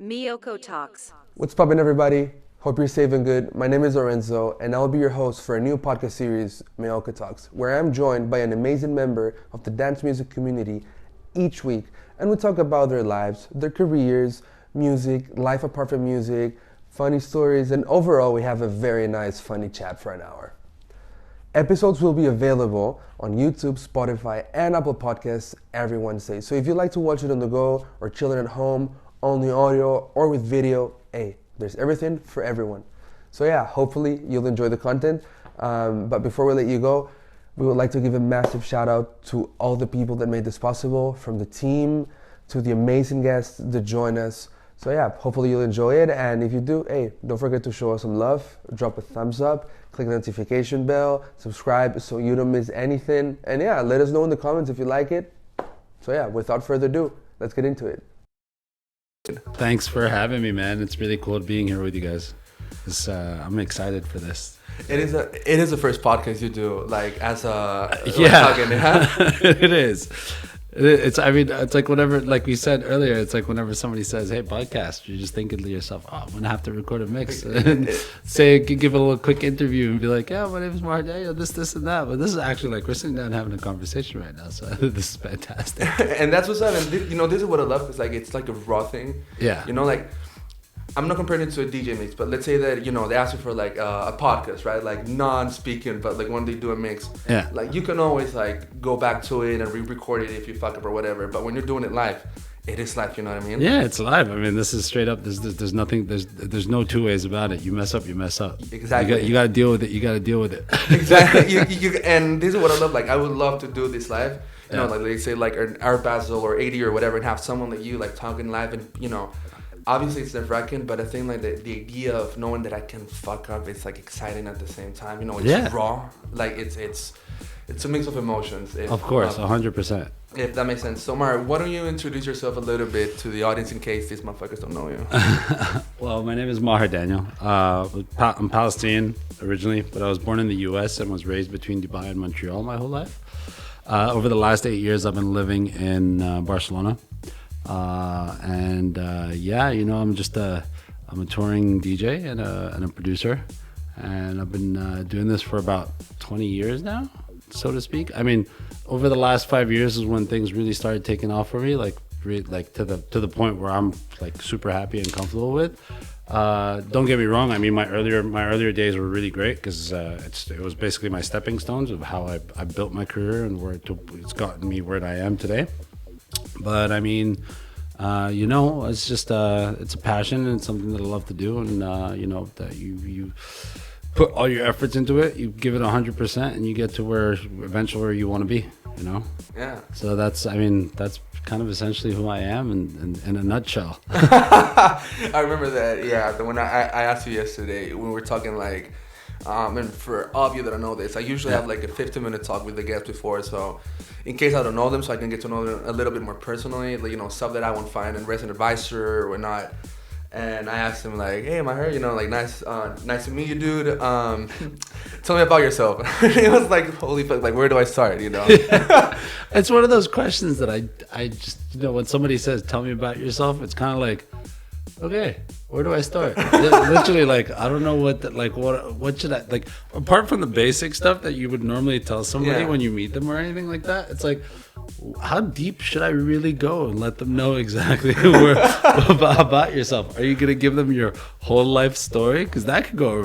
Meoko Talks. What's poppin', everybody? Hope you're safe and good. My name is Lorenzo, and I'll be your host for a new podcast series, Meoko Talks, where I'm joined by an amazing member of the dance music community each week, and we talk about their lives, their careers, music, life apart from music, funny stories, and overall, we have a very nice, funny chat for an hour. Episodes will be available on YouTube, Spotify, and Apple Podcasts every Wednesday. So if you like to watch it on the go or chilling at home, only audio or with video, hey, there's everything for everyone. So yeah, hopefully you'll enjoy the content. But before we let you go, we would like to give a massive shout out to all the people that made this possible, from the team to the amazing guests that join us. So yeah, hopefully you'll enjoy it. And if you do, hey, don't forget to show us some love, drop a thumbs up, click the notification bell, subscribe so you don't miss anything. And yeah, let us know in the comments if you like it. So yeah, without further ado, let's get into it. Thanks for having me, man. It's really cool being here with you guys. I'm excited for this. It is the first podcast you do, like as a It is. It's like whenever, like we said earlier, it's like whenever somebody says, "Hey, podcast," you're just thinking to yourself, "Oh, I'm gonna have to record a mix," and give a little quick interview and be like, "Yeah, my name is Maher Daniel, this and that." But this is actually like we're sitting down having a conversation right now, so this is fantastic. And that's what's up. And this is what I love, because like it's like a raw thing. Yeah. Like, I'm not comparing it to a DJ mix, but let's say that, they ask you for like a podcast, right? Like non-speaking, but like when they do a mix, yeah, like you can always like go back to it and re-record it if you fuck up or whatever. But when you're doing it live, it is live, you know what I mean? Yeah, it's live. I mean, this is straight up. There's nothing. There's no two ways about it. You mess up, you mess up. Exactly. You got to deal with it. You got to deal with it. Exactly. And this is what I love. Like, I would love to do this live. Like they say like an Art Basel or 80 or whatever, and have someone like you like talking live, and obviously it's nerve-wracking, but I think like the idea of knowing that I can fuck up, it's like exciting at the same time. It's raw. Like it's a mix of emotions. Of course, 100%. If that makes sense. So Maher, why don't you introduce yourself a little bit to the audience in case these motherfuckers don't know you? Well, my name is Maher Daniel. I'm Palestinian originally, but I was born in the U.S. and was raised between Dubai and Montreal my whole life. Over the last 8 years, I've been living in Barcelona. I'm a touring DJ and a producer, and I've been doing this for about 20 years now, so to speak. I mean, over the last 5 years is when things really started taking off for me, like to the point where I'm like super happy and comfortable with. Don't get me wrong. I mean, my earlier days were really great because it was basically my stepping stones of how I built my career and where it's gotten me where I am today. But I mean, it's just it's a passion and it's something that I love to do, and that you put all your efforts into it, you give it 100%, and you get to where you want to be. Yeah. So that's kind of essentially who I am in a nutshell. I remember that. Yeah. When I asked you yesterday, when we were talking like. And for all of you that don't know this, I usually have like a 15-minute talk with the guests before, so in case I don't know them, so I can get to know them a little bit more personally, like, stuff that I won't find in Resident Advisor or not. And I asked him like, "Hey, Maher, like nice to meet you, dude. Tell me about yourself." It was like, holy fuck, like where do I start? It's one of those questions that I just when somebody says, "Tell me about yourself," it's kind of like, okay, where do I start? Literally, like, I don't know what should I, like, apart from the basic stuff that you would normally tell somebody when you meet them or anything like that, it's like, how deep should I really go and let them know exactly about yourself? Are you going to give them your whole life story? Because that could go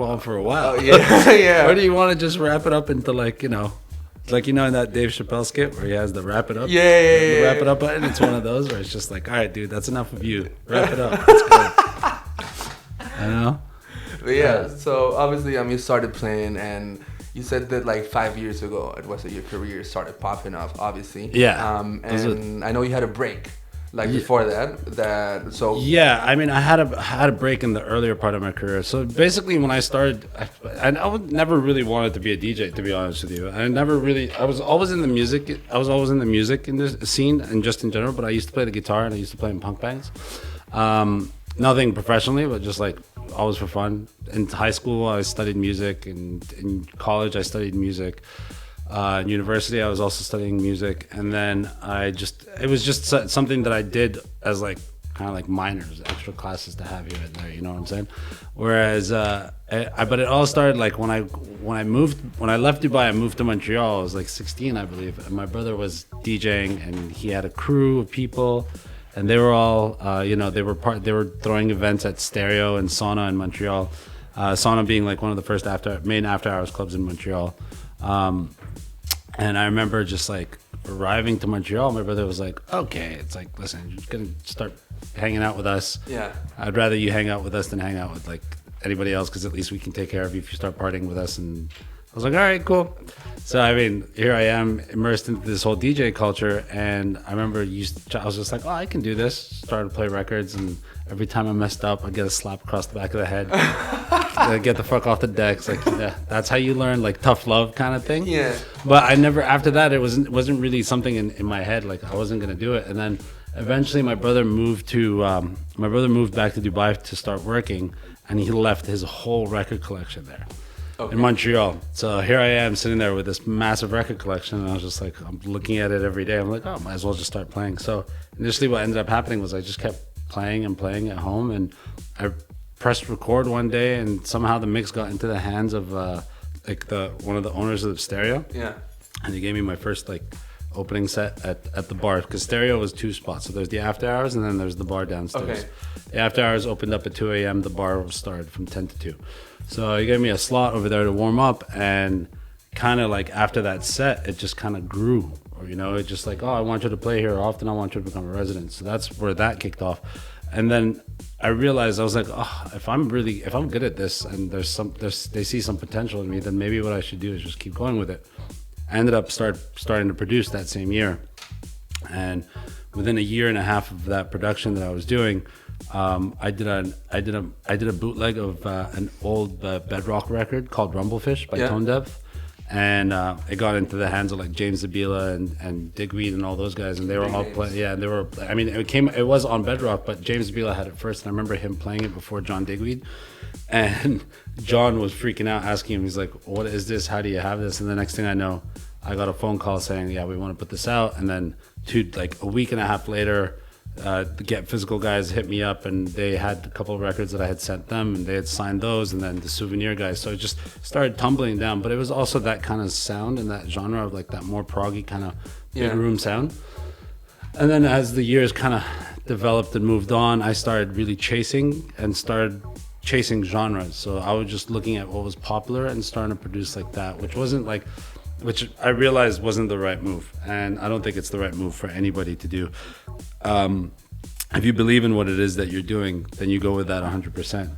on for a while. Oh, yeah. Or do you want to just wrap it up into like, like, in that Dave Chappelle skit where he has the wrap it up? Yeah. The wrap it up button. It's one of those where it's just like, all right, dude, that's enough of you. Wrap it up. Let's go. But yeah, so obviously, you started playing, and you said that like 5 years ago, it was that your career started popping up, obviously. Yeah. And I know you had a break. Like before that, so yeah, I mean, I had a break in the earlier part of my career. So basically, when I started, I never really wanted to be a DJ. To be honest with you, I was always in the music. I was always in the music in this scene and just in general. But I used to play the guitar and I used to play in punk bands. Nothing professionally, but just like always for fun. In high school, I studied music, and in college, I studied music. In university, I was also studying music, and then it was just something that I did as like kind of like minors, extra classes to have here and there. You know what I'm saying? Whereas, but it all started like when I left Dubai, I moved to Montreal. I was like 16, I believe, and my brother was DJing, and he had a crew of people, and they were all, they were throwing events at Stereo and Sauna in Montreal. Sauna being like one of the first main after hours clubs in Montreal. And I remember just like arriving to Montreal, my brother was like, okay, it's like, listen, you're just gonna start hanging out with us. Yeah. I'd rather you hang out with us than hang out with like anybody else, because at least we can take care of you if you start partying with us. And I was like, all right, cool. So I mean, here I am immersed into this whole DJ culture, and I remember I was just like, oh, I can do this. Started to play records, and every time I messed up, I'd get a slap across the back of the head. Get the fuck off the decks. Like, yeah, that's how you learn, like, tough love kind of thing. Yeah. But I never, after that, it wasn't really something in my head. Like, I wasn't gonna do it. And then eventually my brother moved back to Dubai to start working, and he left his whole record collection there. Okay. In Montreal. So here I am sitting there with this massive record collection, and I was just like, I'm looking at it every day. I'm like, oh, might as well just start playing. So initially what ended up happening was I just kept playing and playing at home, and I pressed record one day, and somehow the mix got into the hands of one of the owners of the Stereo. Yeah. And he gave me my first like opening set at the bar, because Stereo was 2 spots. So there's the after hours, and then there's the bar downstairs. Okay. The after hours opened up at 2 a.m. The bar was started from 10 to 2. So he gave me a slot over there to warm up, and kind of like after that set, it just kind of grew. Or, it just like, oh, I want you to play here often. I want you to become a resident. So that's where that kicked off. And then I realized, I was like, oh, if I'm good at this, and they see some potential in me, then maybe what I should do is just keep going with it. I ended up starting to produce that same year, and within a year and a half of that production that I was doing, I did a bootleg of an old Bedrock record called Rumblefish by Tone Deaf, and it got into the hands of like James Zabila and Digweed and all those guys, and they were all playing. Yeah, they were. I mean, it was on Bedrock, but James Zabila had it first, and I remember him playing it before John Digweed, and John was freaking out, asking him, he's like, "What is this? How do you have this?" And the next thing I know, I got a phone call saying, "Yeah, we want to put this out," and then a week and a half later, the Get Physical guys hit me up, and they had a couple of records that I had sent them, and they had signed those, and then the Souvenir guys. So it just started tumbling down. But it was also that kind of sound and that genre of like that more proggy kind of big room sound. And then as the years kind of developed and moved on, I started really chasing genres. So I was just looking at what was popular and starting to produce like that, which I realized wasn't the right move, and I don't think it's the right move for anybody to do. If you believe in what it is that you're doing, then you go with that 100%.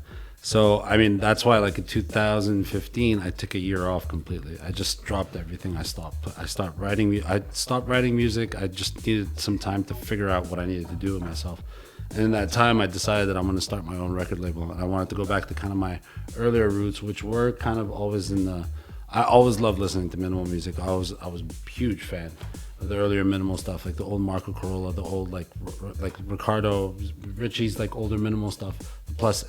So, I mean, that's why like in 2015, I took a year off completely. I just dropped everything. I stopped writing music. I just needed some time to figure out what I needed to do with myself. And in that time, I decided that I'm going to start my own record label. And I wanted to go back to kind of my earlier roots, which were kind of always I always loved listening to minimal music. I was a huge fan of the earlier minimal stuff, like the old Marco Corolla, the old like Ricardo, Richie's like older minimal stuff, plus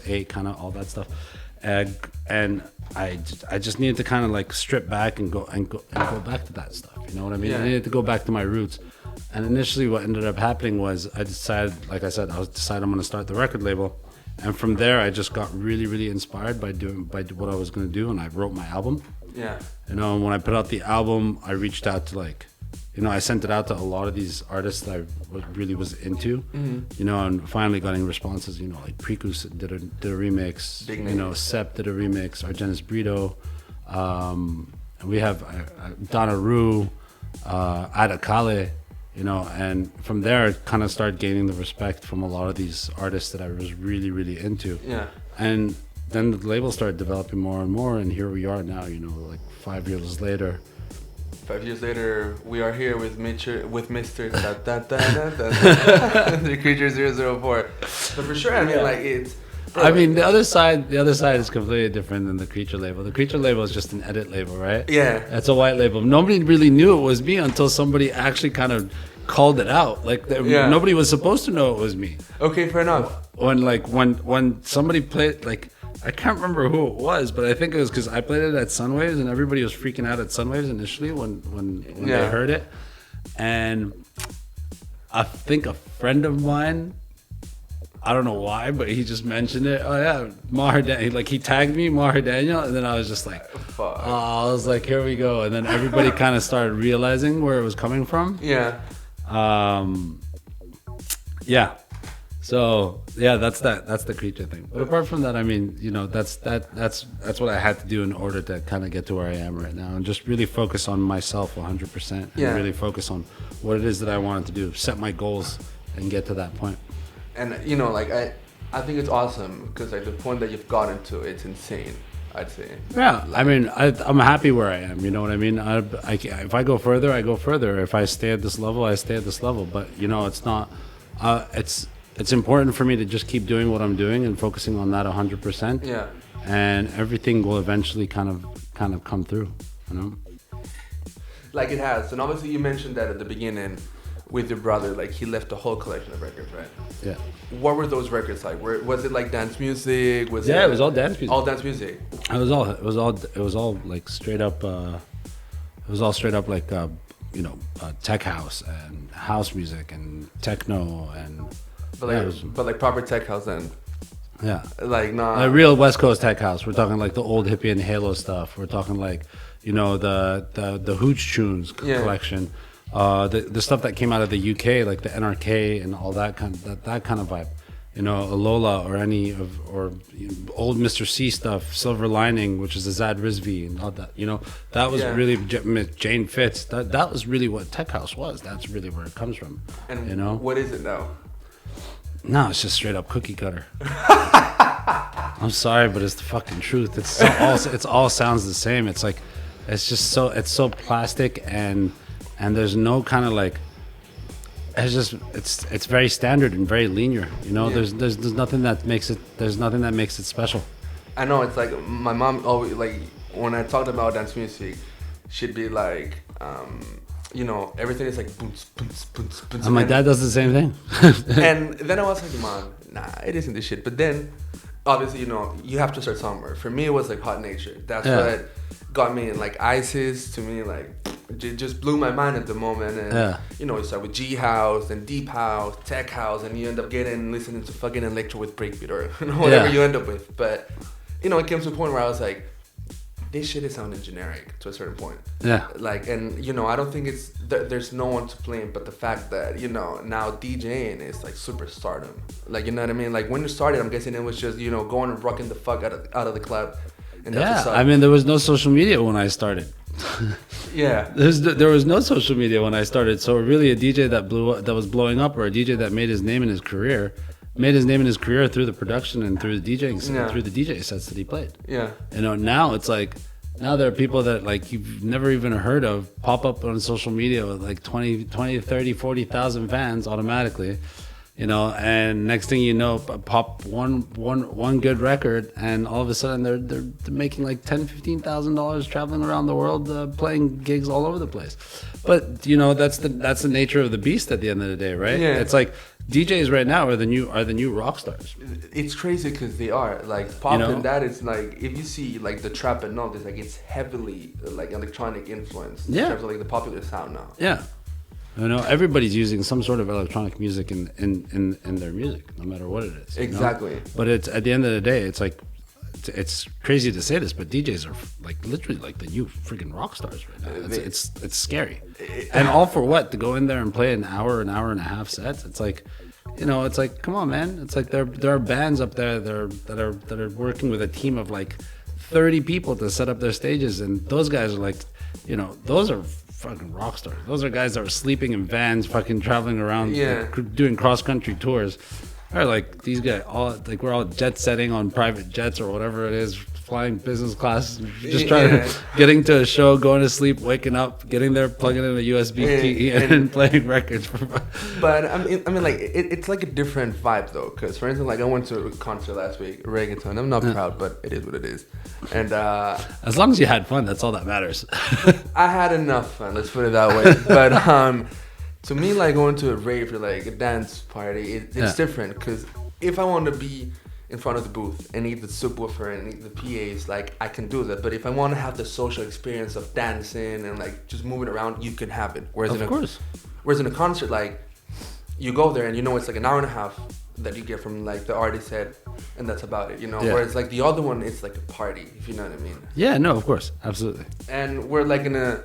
8, kind of all that stuff. And I just needed to kind of like strip back and go back to that stuff. You know what I mean? Yeah. I needed to go back to my roots. And initially, what ended up happening was I decided I'm going to start the record label. And from there, I just got really, really inspired by what I was going to do, and I wrote my album. Yeah. And when I put out the album, I reached out to I sent it out to a lot of these artists that I really was into, and finally getting responses. Like Pricus did a remix. Big name. Sep did a remix. Argenis Brito, and we have Donna Rue, Ada Kale. And from there, I kind of started gaining the respect from a lot of these artists that I was really, really into. Yeah. And then the label started developing more and more, and here we are now, like 5 years later. 5 years later, we are here with Mr. The Creature 004. So for sure, I mean, like it's... the other side is completely different than the Creature label. The Creature label is just an edit label, right? Yeah. It's a white label. Nobody really knew it was me until somebody actually kind of called it out. Nobody was supposed to know it was me. Okay, fair enough. When somebody played, I can't remember who it was, but I think it was because I played it at Sunwaves, and everybody was freaking out at Sunwaves initially when they heard it. And I think a friend of mine I don't know why, but he just mentioned it. Oh yeah, Maher Daniel. Like he tagged me, Maher Daniel, and then I was just like, Fuck. I was like, here we go. And then everybody kind of started realizing where it was coming from. Yeah. Yeah. So yeah, that's the creature thing. But apart from that, I mean, you know, that's what I had to do in order to kind of get to where I am right now, and just really focus on myself 100%, and really focus on what it is that I wanted to do, set my goals, and get to that point. And you know, like I think it's awesome because like the point that you've gotten to, it's insane. I'd say. Yeah, I mean, I'm happy where I am. You know what I mean? If I go further, I go further. If I stay at this level, I stay at this level. But you know, it's not. It's important for me to just keep doing what I'm doing and focusing on that 100%. Yeah. And everything will eventually kind of come through. You know. Like it has, and obviously you mentioned that at the beginning with your brother, like he left a whole collection of records, right? Yeah. What were those records like? Was it like dance music? It was all dance music. All dance music. It was all like straight up. It was all straight up like tech house and house music and techno and. But like proper tech house then. Yeah. Like not. Like real West Coast tech house. We're talking like the old hippie and Halo stuff. We're talking like, you know, the Hooch Tunes collection. The stuff that came out of the UK, like the NRK and all that kind of vibe, you know, Alola or old Mr. C stuff, Silver Lining, which is Azad Rizvi and all that, you know, that was really Jane Fitz. That was really what tech house was. That's really where it comes from. And you know, what is it now? No, it's just straight up cookie cutter. I'm sorry, but it's the fucking truth. It's all sounds the same. It's like, it's so plastic and there's no kind of like, it's very standard and very linear, you know. There's nothing that makes it special. I know, it's like my mom always, like when I talked about dance music, she'd be like, you know, everything is like boom, boom, boom, boom. And my dad does the same thing. And then I was like, Mom, nah, it isn't this shit. But then obviously, you know, you have to start somewhere. For me, it was like Hot Nature. That's what got me in. Like ISIS, to me, like just blew my mind at the moment. And you know, you start with G house and deep house, tech house, and you end up listening to fucking electro with breakbeat or you know, whatever you end up with. But you know, it came to a point where I was like, this shit is sounding generic to a certain point. Yeah. Like, and you know, I don't think there's no one to blame, but the fact that, you know, now DJing is like superstardom. Like, you know what I mean? Like when you started, I'm guessing it was just, you know, going and rocking the fuck out of the club. And that's I mean, there was no social media when I started. Yeah. There was no social media when I started. So really a DJ that was blowing up, or a DJ that made his name in his career through the production and through the DJing, through the DJ sets that he played. Yeah. You know, now it's like, now there are people that like you've never even heard of pop up on social media with like 20, 30, 40,000 fans automatically, you know, and next thing you know, pop one good record, and all of a sudden they're making like $10,000-$15,000 traveling around the world, playing gigs all over the place. But you know, that's the nature of the beast at the end of the day, right? Yeah. It's like DJs right now are the new rock stars. It's crazy because they are like pop, you know? And that is like, if you see like the trap and all this, like it's heavily like electronic influence in terms of like the popular sound now. Yeah. You know, everybody's using some sort of electronic music in their music, no matter what it is. Exactly. Know? But it's at the end of the day, it's like, it's crazy to say this, but DJs are like literally like the new freaking rock stars right now. It's scary. And all for what? To go in there and play an hour and a half sets? It's like, you know, it's like, come on, man. It's like there are bands up there that are working with a team of like 30 people to set up their stages, and those guys are like, you know, those are fucking rock stars. Those are guys that are sleeping in vans, fucking traveling around, like, doing cross country tours. Or like these guys, we're all jet setting on private jets or whatever it is, flying business class, just getting to a show, going to sleep, waking up, getting there, plugging in a USB key, and playing records. But I mean, like it's like a different vibe though, because for instance, like I went to a concert last week, reggaeton. I'm not proud, but it is what it is. And as long as you had fun, that's all that matters. I had enough fun. Let's put it that way. But to me, like going to a rave or like a dance party, it's different, because if I want to be in front of the booth and eat the subwoofer and eat the PAs, like I can do that. But if I want to have the social experience of dancing and like just moving around, you can have it. Whereas in a concert, like you go there and you know it's like an hour and a half, that you get from like the artist head, and that's about it, you know. Yeah. Whereas like the other one, it's like a party, if you know what I mean. Yeah, no, of course, absolutely. And we're like in a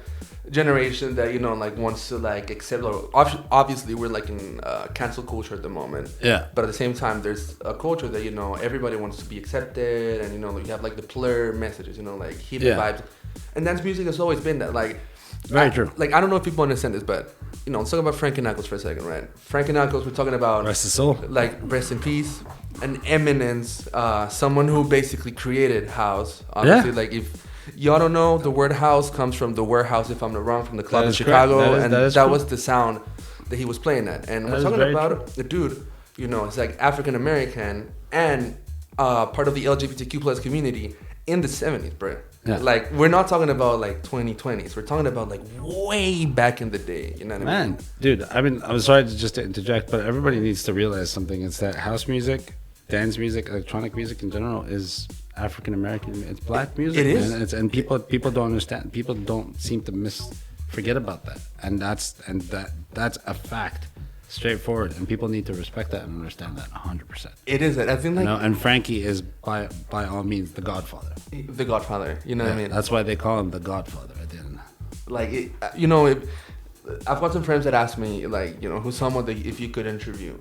generation that, you know, like wants to like accept. Obviously, we're like in cancel culture at the moment. Yeah. But at the same time, there's a culture that, you know, everybody wants to be accepted, and you know, you have like the plur messages, you know, like hippie vibes, and dance music has always been that. Like, very true. Like, I don't know if people understand this, but you know, let's talk about Frankie Knuckles for a second, right? Frankie Knuckles, we're talking about Rest his soul. like rest in peace, an eminence, someone who basically created house. Obviously, like if y'all don't know, the word house comes from the warehouse, if I'm not wrong, from the club in Chicago, and that was the sound that he was playing at. And we're talking about a dude, you know, it's like African American and part of the LGBTQ plus community in the 70s, bro. Yeah. Like, we're not talking about like 2020s. We're talking about like way back in the day. You know what I mean? Dude, I mean, I'm sorry to just interject, but everybody needs to realize something. It's that house music, dance music, electronic music in general is African American. It's black music. It is. And people don't understand. People don't seem to forget about that. And that's a fact. Straightforward, and people need to respect that and understand that 100%. It is. I think like, you know, and Frankie is by all means the Godfather. The Godfather, you know what I mean? That's why they call him the Godfather at the end. Like, you know, I've got some friends that ask me, like, you know, who's someone that if you could interview,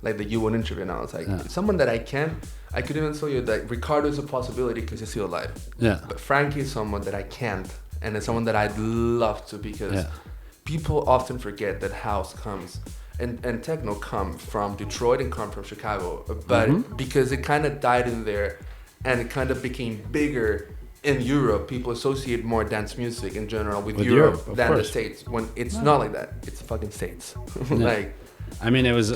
like that you would interview. And I was like, someone that I could even tell you that Ricardo is a possibility because he's still alive. Yeah. But Frankie is someone that I can't, and it's someone that I'd love to, because people often forget that house comes. And techno come from Detroit and come from Chicago, but because it kind of died in there, and it kind of became bigger in Europe, people associate more dance music in general with Europe than the States. When it's not like that, it's the fucking States. Like, I mean, it was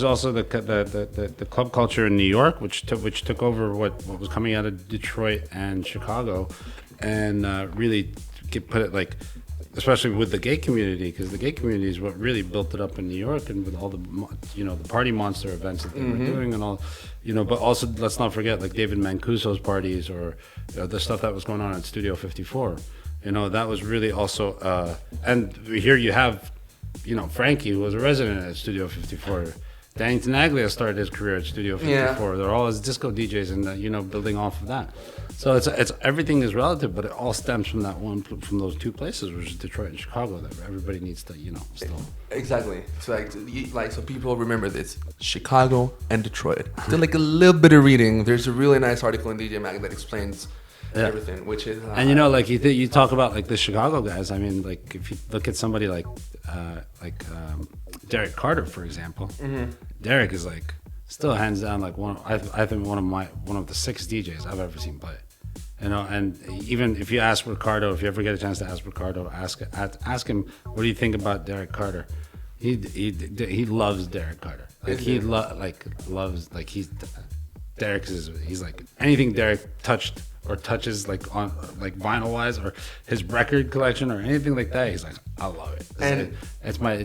also the club culture in New York, which took over what was coming out of Detroit and Chicago, and really put it like. Especially with the gay community, because the gay community is what really built it up in New York, and with all the, you know, the party monster events that they were doing and all, you know. But also, let's not forget like David Mancuso's parties, or you know, the stuff that was going on at Studio 54. You know, that was really also. And here you have, you know, Frankie, who was a resident at Studio 54. Danny Tenaglia started his career at Studio 54. Yeah. They're all as disco DJs, and you know, building off of that. So it's everything is relative, but it all stems from from those two places, which is Detroit and Chicago, that everybody needs to, you know, still. Exactly. So so people remember this: Chicago and Detroit. Did like a little bit of reading. There's a really nice article in DJ Mag that explains everything, which is. And you know, like you talk about like the Chicago guys. I mean, like if you look at somebody like Derek Carter, for example, Derek is like still hands down like I think one of the 6 DJs I've ever seen play. You know, and even if you ask Ricardo, if you ever get a chance to ask Ricardo, ask him, what do you think about Derek Carter? He loves Derek Carter. Like he's like anything Derek touches like on like vinyl wise, or his record collection or anything like that, he's like, I love it. It's my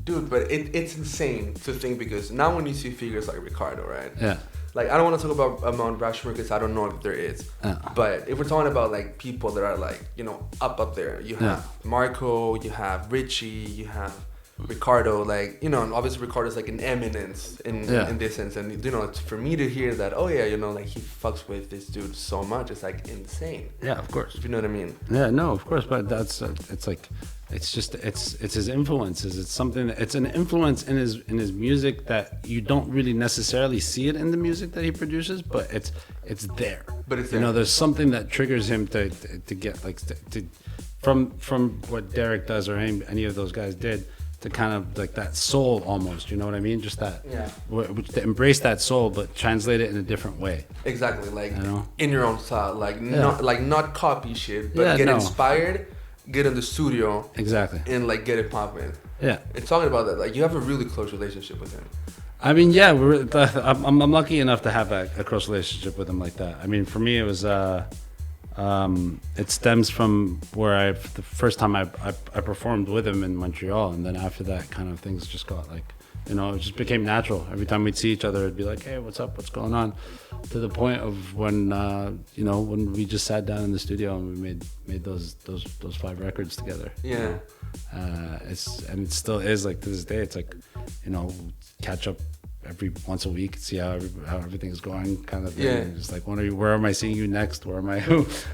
dude. But it's insane to think, because now when you see figures like Ricardo, right? Yeah. Like, I don't want to talk about Mount Rushmore because I don't know if there is. But if we're talking about like people that are like, you know, up there, you have Marco, you have Richie, you have Ricardo, like, you know, and obviously Ricardo's like an eminence in this sense. And, you know, for me to hear that, oh yeah, you know, like he fucks with this dude so much, it's like insane. Yeah, of course. If you know what I mean. Yeah, no, of course. But that's, it's like, it's just, it's his influences. It's something that, it's an influence in his music that you don't really necessarily see it in the music that he produces, but it's there. But it's there. You know, there's something that triggers him to get like, from what Derek does or any of those guys did, to kind of like that soul almost, you know what I mean? Just that, to embrace that soul, but translate it in a different way. Exactly, like, you know? In your own style, like not copy shit, but get inspired, get in the studio, exactly, and like get it popping. Yeah, it's talking about that. Like, you have a really close relationship with him. I mean, yeah, I'm lucky enough to have a close relationship with him like that. I mean, for me, it was. It stems from where the first time I performed with him in Montreal, and then after that, kind of things just got like, you know, it just became natural. Every time we'd see each other, it'd be like, hey, what's up? What's going on? To the point of when, you know, when we just sat down in the studio and we made those 5 records together. Yeah. It still is like to this day. It's like, you know, catch up every once a week, see how everything is going, kind of thing. Yeah. Just like, where am I seeing you next? Where am I?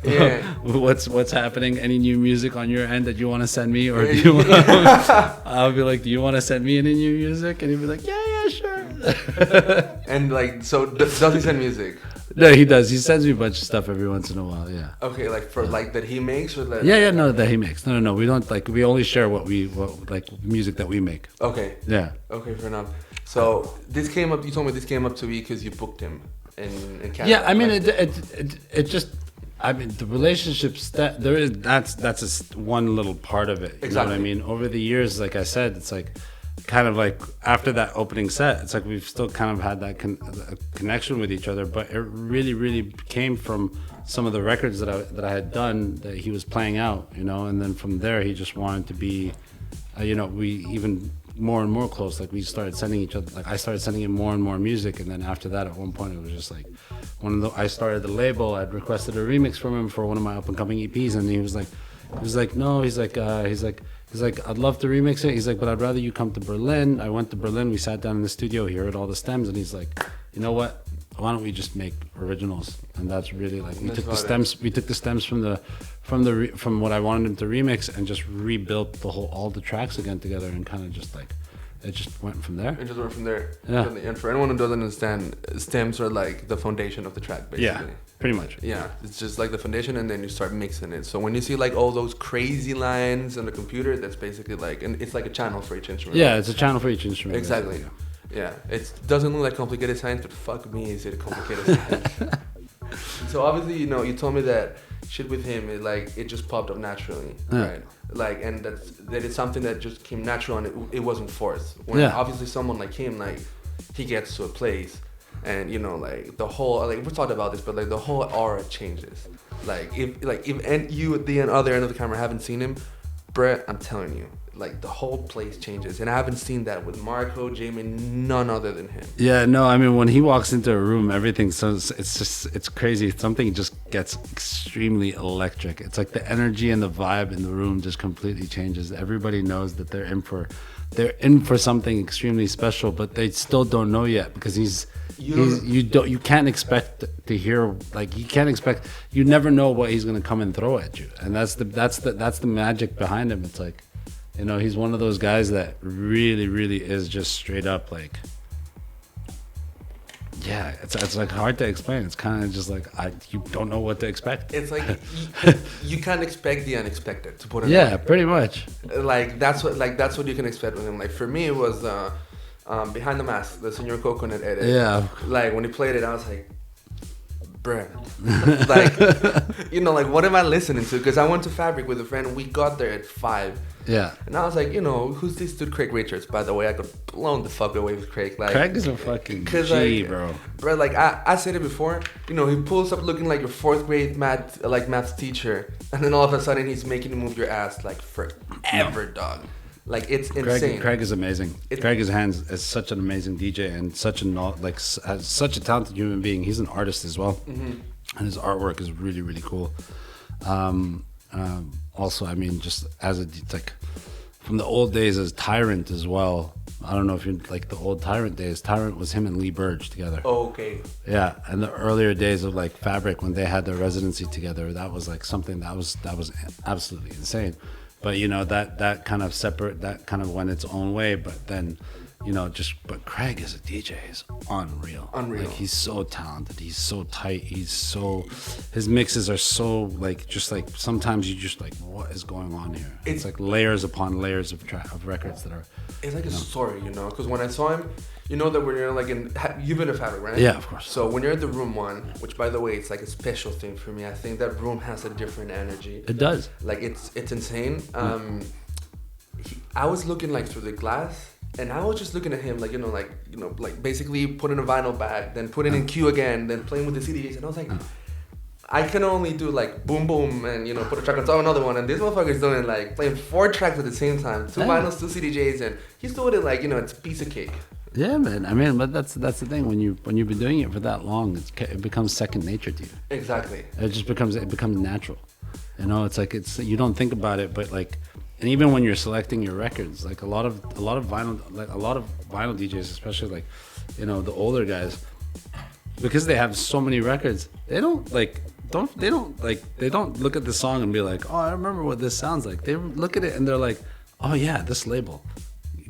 Yeah. What's happening? Any new music on your end that you want to send me, or do you want? I'll be like, do you want to send me any new music? And he'll be like, yeah, sure. And like, so does he send music? No, he does. He sends me a bunch of stuff every once in a while. Yeah. Okay, like for like that he makes or that. Yeah, no, that he makes. No. We don't like. We only share what like music that we make. Okay. Yeah. Okay, fair enough. So this came up. You told me this came up to me because you booked him in Canada. Yeah, I mean, like, it just. I mean, the relationships that there is. That's just one little part of it. You know what I mean? Over the years, like I said, it's like. Kind of like after that opening set, it's like we've still kind of had that connection with each other, but it really came from some of the records that I had done that he was playing out, you know, and then from there he just wanted to be, you know, we even more and more close. Like we started sending each other, like I started sending him more and more music, and then after that, at one point, it was just like I started the label. I'd requested a remix from him for one of my up and coming EPs, and he was like, no, he's like, I'd love to remix it. He's like, but I'd rather you come to Berlin. I went to Berlin. We sat down in the studio. He heard all the stems, and he's like, you know what? Why don't we just make originals? And that's really like we took the stems. We took the stems from what I wanted him to remix and just rebuilt all the tracks again together, and kind of just like it just went from there. It just went from there. Yeah. And for anyone who doesn't understand, stems are like the foundation of the track, basically. Yeah. Pretty much. Yeah, it's just like the foundation, and then you start mixing it. So when you see like all those crazy lines on the computer, that's basically like, and it's like a channel for each instrument. Yeah, it's a channel for each instrument. Exactly. Basically. Yeah, it doesn't look like complicated science, but fuck me, is it a complicated science? So obviously, you know, you told me that shit with him, it just popped up naturally, right? Like, and that it's something that just came natural, and it wasn't forced. When obviously someone like him, like, he gets to a place. And you know, like the whole, like we talked about this, but like the whole aura changes. Like if you at the other end of the camera haven't seen him, Brett, I'm telling you, like the whole place changes. And I haven't seen that with Marco, Jamie, none other than him. Yeah, no, I mean when he walks into a room, everything it's crazy. Something just gets extremely electric. It's like the energy and the vibe in the room just completely changes. Everybody knows that they're in for something extremely special, but they still don't know yet because you can't expect to hear, like you never know what he's gonna come and throw at you, and that's the magic behind him. It's like, you know, he's one of those guys that really is just straight up like, yeah, it's like hard to explain. It's kind of just like you don't know what to expect. It's like you can't expect the unexpected, to put it yeah, pretty much. Like that's what you can expect with him. Like for me, it was Behind the Mask, the Senor Coconut edit. Yeah. Like when he played it, I was like, bruh. Like, you know, like what am I listening to? Because I went to Fabric with a friend, and we got there at 5. Yeah. And I was like, you know, who's this dude, Craig Richards? By the way, I got blown the fuck away with Craig. Like, Craig is a fucking G, bro. Bro, like I said it before, you know, he pulls up looking like your 4th grade math teacher, and then all of a sudden he's making you move your ass like forever, dog. Like it's insane. Craig is amazing. Craig is such an amazing DJ and has such a talented human being. He's an artist as well, and his artwork is really cool. Also, I mean, just like from the old days as Tyrant as well. I don't know if you like the old Tyrant days. Tyrant was him and Lee Burge together. Oh, okay. Yeah, and the earlier days of like Fabric when they had their residency together, that was like something that was absolutely insane. But you know that kind of separate, that kind of went its own way. But then, you know, but Craig as a DJ is unreal. Like he's so talented. He's so tight. His mixes are so like, just like sometimes you just like, what is going on here? It's like layers upon layers of records that are. It's like a story, you know, because when I saw him, you know that when you're like you've been to Fabric, right? Yeah, of course. So when you're in the room 1, which by the way, it's like a special thing for me. I think that room has a different energy. It does. Like it's insane. I was looking like through the glass, and I was just looking at him like, you know, like basically putting a vinyl back, then putting in Q again, then playing with the CDs, and I was like, I can only do like boom boom and, you know, put a track on top of another one, and this motherfucker's doing like playing 4 tracks at the same time, 2 vinyls, 2 CDJs, and he's doing it like, you know, it's a piece of cake. Yeah, man. I mean, but that's the thing. When you've been doing it for that long, it becomes second nature to you. Exactly. It becomes natural. You know, it's like you don't think about it, but like, and even when you're selecting your records, like a lot of vinyl DJs, especially like you know, the older guys, because they have so many records, they don't look at the song and be like, oh, I remember what this sounds like. They look at it and they're like, oh yeah, this label,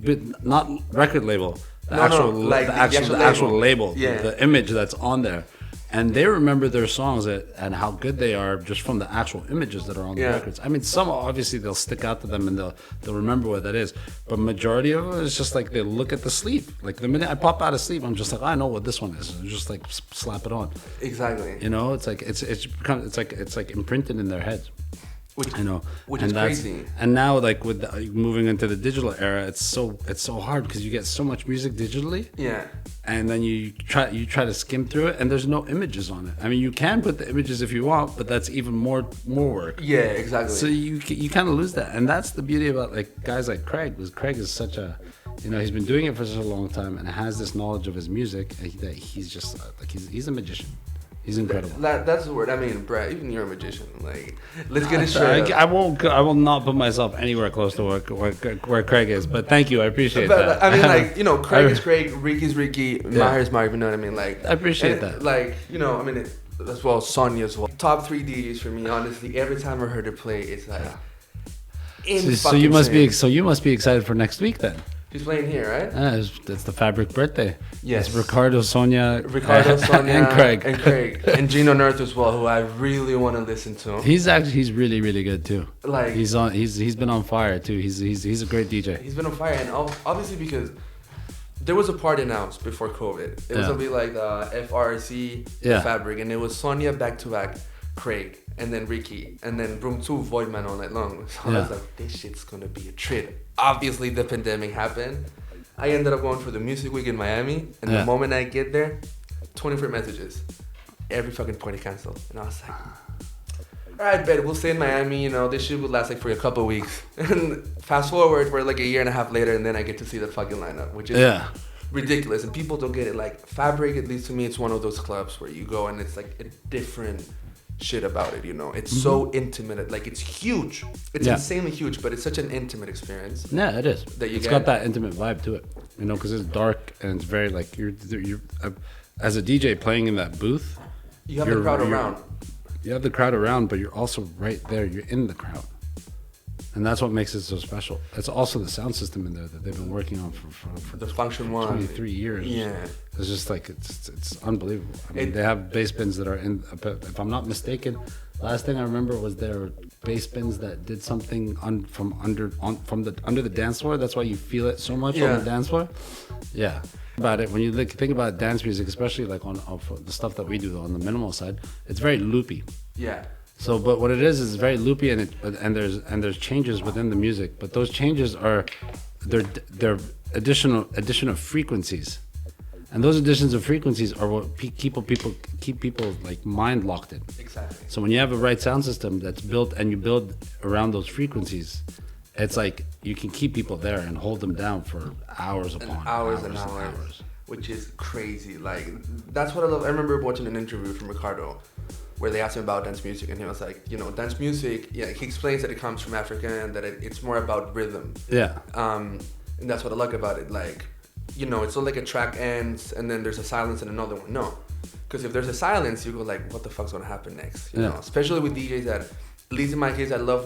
but not record label, the actual label, the image that's on there. And they remember their songs and how good they are just from the actual images that are on the records. I mean, some obviously they'll stick out to them and they'll remember what that is. But majority of it is just like they look at the sleeve. Like the minute I pop out of sleep, I'm just like, I know what this one is. And just like slap it on. Exactly. You know, it's like it's like imprinted in their heads. Which is crazy. And now, like with moving into the digital era, it's so hard because you get so much music digitally. Yeah. And then you try to skim through it, and there's no images on it. I mean, you can put the images if you want, but that's even more work. Yeah, exactly. So you kind of lose that, and that's the beauty about like guys like Craig. Because Craig is such a, you know, he's been doing it for such a long time and has this knowledge of his music that he's just like he's a magician. He's incredible. That's the word. I mean, Brad, even you're a magician. Like, let's get it straight. I will not put myself anywhere close to where Craig is. But thank you, I appreciate that. I mean, like, you know, Craig is Craig, Ricky's Ricky, Maher is Maher. You know what I mean? Like, I appreciate that. Like, you know, I mean, as well, Sonya as well. Top 3 DJs for me, honestly. Every time I heard her play, it's like, so you must be excited for next week then. She's playing here, right? It's the Fabric birthday. Yes. It's Ricardo, Sonya, and Craig. And Craig. And Gino Nerth as well, who I really want to listen to. He's really, really good too. Like, he's been on fire too. He's a great DJ. He's been on fire, and obviously because there was a party announced before COVID. It was gonna be like FRC, Fabric, and it was Sonya back to back, Craig, and then Ricky, and then Room 2 Voidman all night long. So I was like, this shit's gonna be a trip. Obviously, the pandemic happened. I ended up going for the music week in Miami, and the moment I get there, 24 messages. Every fucking party canceled. And I was like, all right, bet, we'll stay in Miami. You know, this shit will last like for a couple of weeks. And fast forward, we're like a year and a half later, and then I get to see the fucking lineup, which is ridiculous. And people don't get it. Like, Fabric, at least to me, it's one of those clubs where you go and it's like a different shit about it, you know. It's so intimate. Like, it's huge. It's insanely huge, but it's such an intimate experience. Yeah, it is. It's got that intimate vibe to it, you know, because it's dark and it's very like you're as a DJ playing in that booth. You have the crowd around. You have the crowd around, but you're also right there. You're in the crowd. And that's what makes it so special. It's also the sound system in there that they've been working on for the Function 1 23 years. Yeah, it's just like it's unbelievable. I mean, they have bass bins that are in. If I'm not mistaken, last thing I remember was their bass bins that did something from under the dance floor. That's why you feel it so much on the dance floor. Yeah. About it when you think about dance music, especially like on the stuff that we do on the minimal side, it's very loopy. Yeah. So, but what it is very loopy, and there's changes within the music, but those changes are they're addition of frequencies, and those additions of frequencies are what keep people like mind locked in. Exactly. So when you have a right sound system that's built and you build around those frequencies, it's like you can keep people there and hold them down for hours upon hours, which is crazy. Like, that's what I love. I remember watching an interview from Ricardo where they asked him about dance music, and he was like, you know, dance music, he explains that it comes from Africa and that it's more about rhythm. Yeah. And that's what I like about it. Like, you know, it's not like a track ends and then there's a silence and another one. No. Because if there's a silence, you go like, what the fuck's gonna happen next? You know, especially with DJs that, at least in my case, I love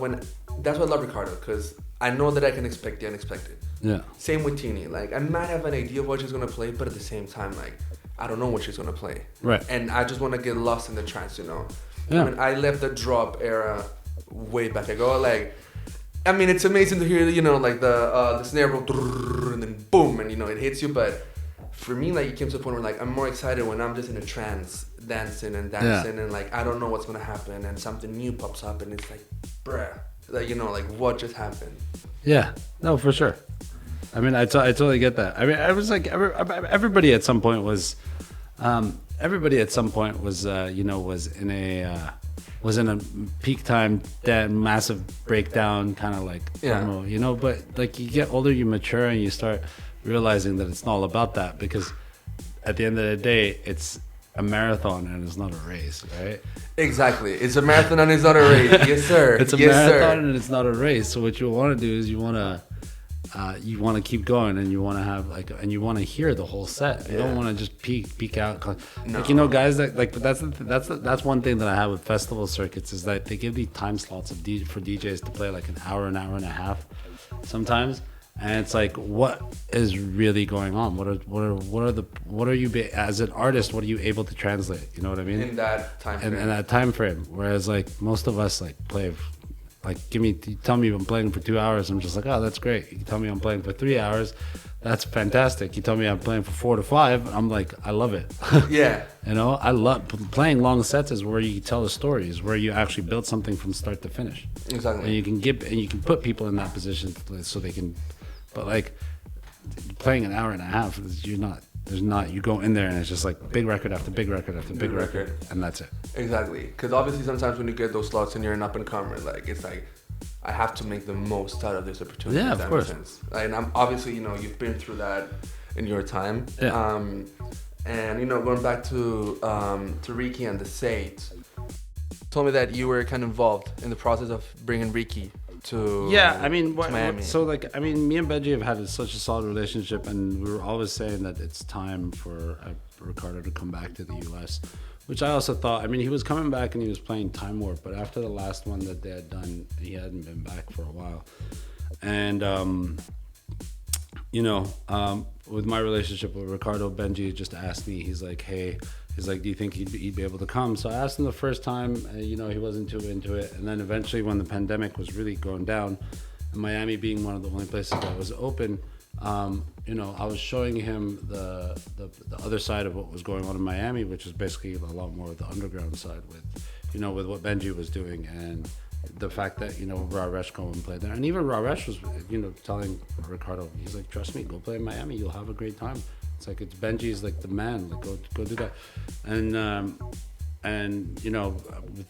that's why I love Ricardo, because I know that I can expect the unexpected. Yeah. Same with Teeny. Like, I might have an idea of what she's gonna play, but at the same time, like, I don't know what she's gonna play. Right. And I just want to get lost in the trance, you know. Yeah. I mean, I left the drop era way back ago. Like, I mean, it's amazing to hear, you know, like the snare roll, and then boom, and you know, it hits you. But for me, like, it came to a point where like I'm more excited when I'm just in a trance, dancing, and like I don't know what's gonna happen, and something new pops up, and it's like, bruh, like, you know, like what just happened? Yeah. No, for sure. I mean, I totally get that. I mean, I was like, everybody at some point was, you know, was in a peak time, that massive breakdown, kind of like, you know. But like you get older, you mature, and you start realizing that it's not all about that, because at the end of the day, it's a marathon and it's not a race, right? Exactly. It's a marathon and it's not a race. Yes, sir. It's a marathon and it's not a race. So what you want to do is you want to you want to keep going, and you want to have and you want to hear the whole set. You don't want to just peek out. No. Guys that that's one thing that I have with festival circuits is that they give these time slots for DJs to play like an hour and a half sometimes. And it's like, what is really going on? What are you as an artist? What are you able to translate? You know what I mean? In that time frame. In that time frame. Whereas like most of us like play, like you tell me I'm playing for 2 hours, I'm just like, oh, that's great. You tell me I'm playing for 3 hours, that's fantastic. You tell me I'm playing for 4 to 5, I'm like, I love it. Yeah. You know, I love playing long sets is where you tell the stories, where you actually build something from start to finish. Exactly. And you can put people in that position so they can. But like playing an hour and a half, you go in there and it's just like big record after big record after big record, and that's it. Exactly, because obviously sometimes when you get those slots and you're an up and comer, like it's like I have to make the most out of this opportunity. Yeah, of course. And I'm obviously you've been through that in your time. Yeah. And going back to Ricky and the Sades, told me that you were kind of involved in the process of bringing Ricky to Miami. So like me and Benji have had such a solid relationship, and we were always saying that it's time for Ricardo to come back to the US, which I also thought. He was coming back and he was playing Time Warp, but after the last one that they had done, he hadn't been back for a while. And with my relationship with Ricardo, Benji just asked me, he's like, do you think he'd be able to come? So I asked him the first time, he wasn't too into it. And then eventually when the pandemic was really going down, and Miami being one of the only places that was open, I was showing him the other side of what was going on in Miami, which is basically a lot more of the underground side with what Benji was doing, and the fact that, Raresh go and play there. And even Raresh was, telling Ricardo, he's like, trust me, go play in Miami, you'll have a great time. It's like, it's Benji's like the man, like go do that. And with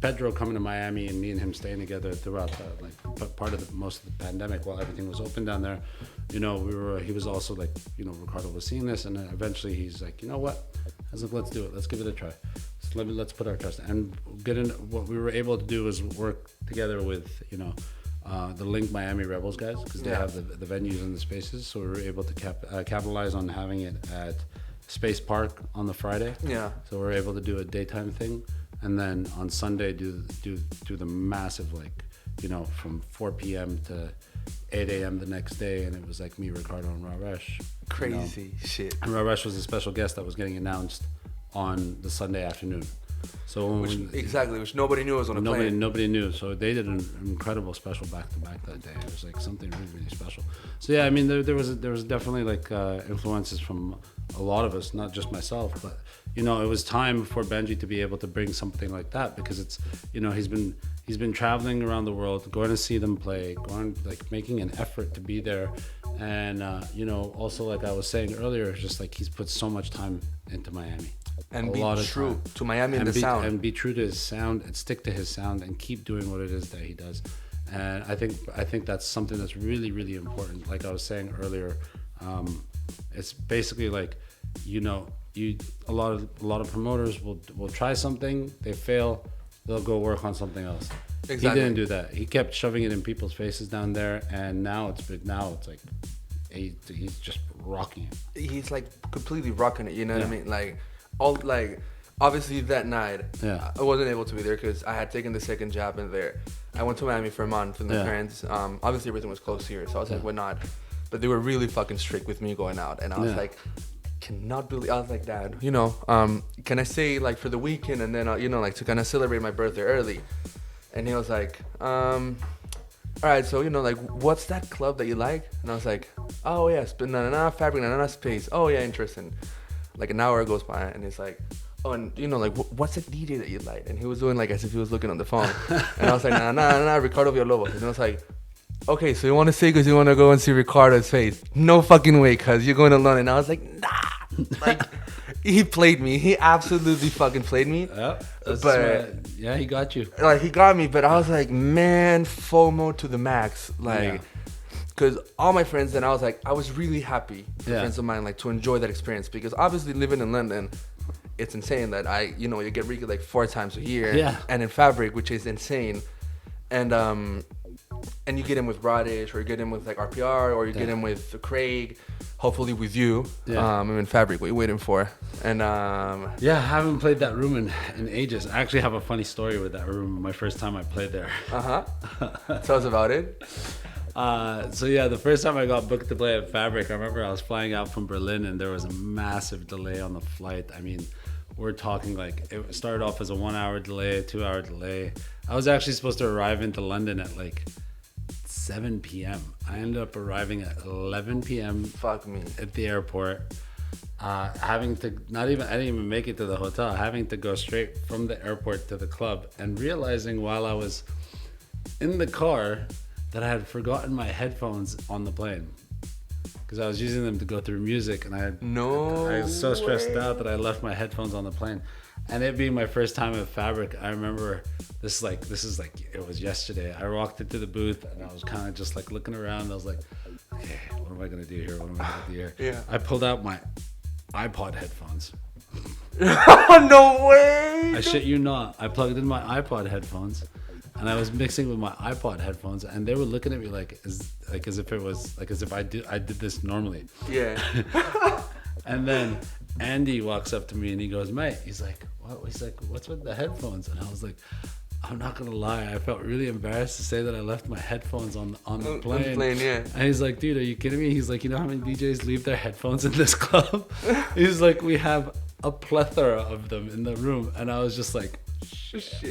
Pedro coming to Miami and me and him staying together throughout part of most of the pandemic while everything was open down there, he was also like, Ricardo was seeing this, and then eventually he's like, you know what? I was like, let's do it. Let's give it a try. So let's put our trust in. And what we were able to do is work together with, the Link Miami Rebels guys, because they have the venues and the spaces. So we were able to capitalize on having it at Space Park on the Friday. Yeah. So we were able to do a daytime thing, and then on Sunday do the massive, from 4 p.m. to 8 a.m. the next day, and it was like me, Ricardo, and Raresh. Crazy shit. And Raresh was a special guest that was getting announced on the Sunday afternoon. So which nobody knew was going to play. Nobody knew. So they did an incredible special back to back that day. It was like something really, really special. So yeah, there was definitely influences from a lot of us, not just myself, but it was time for Benji to be able to bring something like that, because it's he's been traveling around the world, going to see them play, making an effort to be there, and also like I was saying earlier, just like he's put so much time into Miami. And be true to Miami and the sound. And be true to his sound and stick to his sound and keep doing what it is that he does. And I think that's something that's really, really important. Like I was saying earlier, it's basically like, a lot of promoters will try something, they fail, they'll go work on something else. Exactly. He didn't do that. He kept shoving it in people's faces down there, and now it's like he's just rocking it. He's like completely rocking it. You know what I mean? Obviously that night, I wasn't able to be there because I had taken the second jab in there. I went to Miami for a month, and the parents, obviously everything was closed here, so I was like, why not? But they were really fucking strict with me going out, and I was like, cannot believe. I was like, Dad, can I stay for the weekend, and then to kind of celebrate my birthday early? And he was like, all right, so what's that club that you like? And I was like, oh yeah, Fabric Space. Oh yeah, interesting. Like an hour goes by, and he's like, oh, and what's the DJ that you like? And he was doing as if he was looking on the phone. And I was like, nah, Ricardo Villalobos. And I was like, okay, so you want to say because you want to go and see Ricardo's face? No fucking way, cuz you're going to London. And I was like, nah. He played me. He absolutely fucking played me. Yeah, he got you. He got me, but I was like, man, FOMO to the max. Because all my friends, and I was really happy for friends of mine, to enjoy that experience. Because obviously living in London, it's insane that you get Ricky 4 times a year. Yeah. And in Fabric, which is insane. And and you get in with Radish, or you get in with like RPR, or you get in with Craig, hopefully with you. I'm in Fabric. What are you waiting for? And I haven't played that room in ages. I actually have a funny story with that room. My first time I played there. Tell us about it. The first time I got booked to play at Fabric, I remember I was flying out from Berlin, and there was a massive delay on the flight. I mean, we're talking like it started off as a 1 hour delay, a 2 hour delay. I was actually supposed to arrive into London at like 7 p.m. I ended up arriving at 11 p.m. Fuck me. At the airport. Having to I didn't even make it to the hotel, having to go straight from the airport to the club, and realizing while I was in the car that I had forgotten my headphones on the plane, because I was using them to go through music, and I was so stressed out that I left my headphones on the plane. And it being my first time at Fabric, I remember this is like it was yesterday. I walked into the booth, and I was kind of just like looking around. I was like, okay, what am I gonna do here? What am I gonna do here? Yeah. I pulled out my iPod headphones. No way! I shit you not. I plugged in my iPod headphones, and I was mixing with my iPod headphones, and they were looking at me as if I did this normally. Yeah. And then Andy walks up to me and he goes, "Mate," he's like, "What?" He's like, "What's with the headphones?" And I was like, I'm not gonna lie, I felt really embarrassed to say that I left my headphones on the plane. On the plane, yeah. And he's like, "Dude, are you kidding me?" He's like, "You know how many DJs leave their headphones in this club?" He's like, "We have a plethora of them in the room." And I was just like, shit.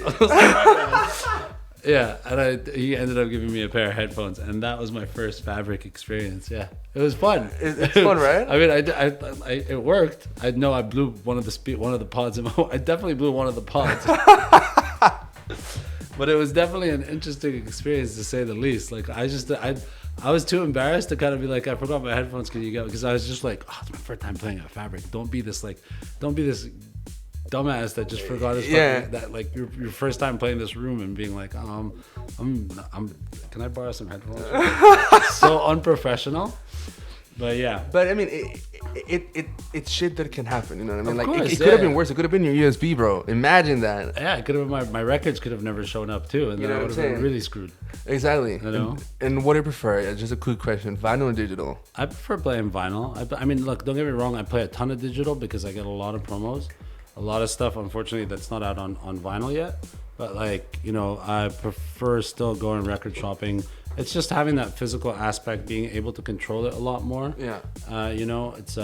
yeah. And he ended up giving me a pair of headphones, and that was my first Fabric experience. Yeah, it was fun. It's fun, right? I mean, it worked. I know I blew one of the pods. I definitely blew one of the pods. But it was definitely an interesting experience, to say the least. Like, I was too embarrassed to kind of be like, I forgot my headphones, can you go? Because I was just like, oh, it's my first time playing at Fabric. Don't be this dumbass that just forgot his fucking, that like your first time playing this room and being like, I'm can I borrow some headphones? So unprofessional. But yeah. But I mean, it's shit that can happen. You know what I mean? Of like course, it could have been worse. It could have been your USB, bro. Imagine that. Yeah, it could have been my records could have never shown up too, and then I would have been really screwed. Exactly. You know. And what do you prefer? Just a quick question: vinyl or digital? I prefer playing vinyl. I mean, look, don't get me wrong. I play a ton of digital because I get a lot of promos, a lot of stuff. Unfortunately, that's not out on vinyl yet. But like, you know, I prefer still going record shopping. It's just having that physical aspect, being able to control it a lot more. Yeah. You know, it's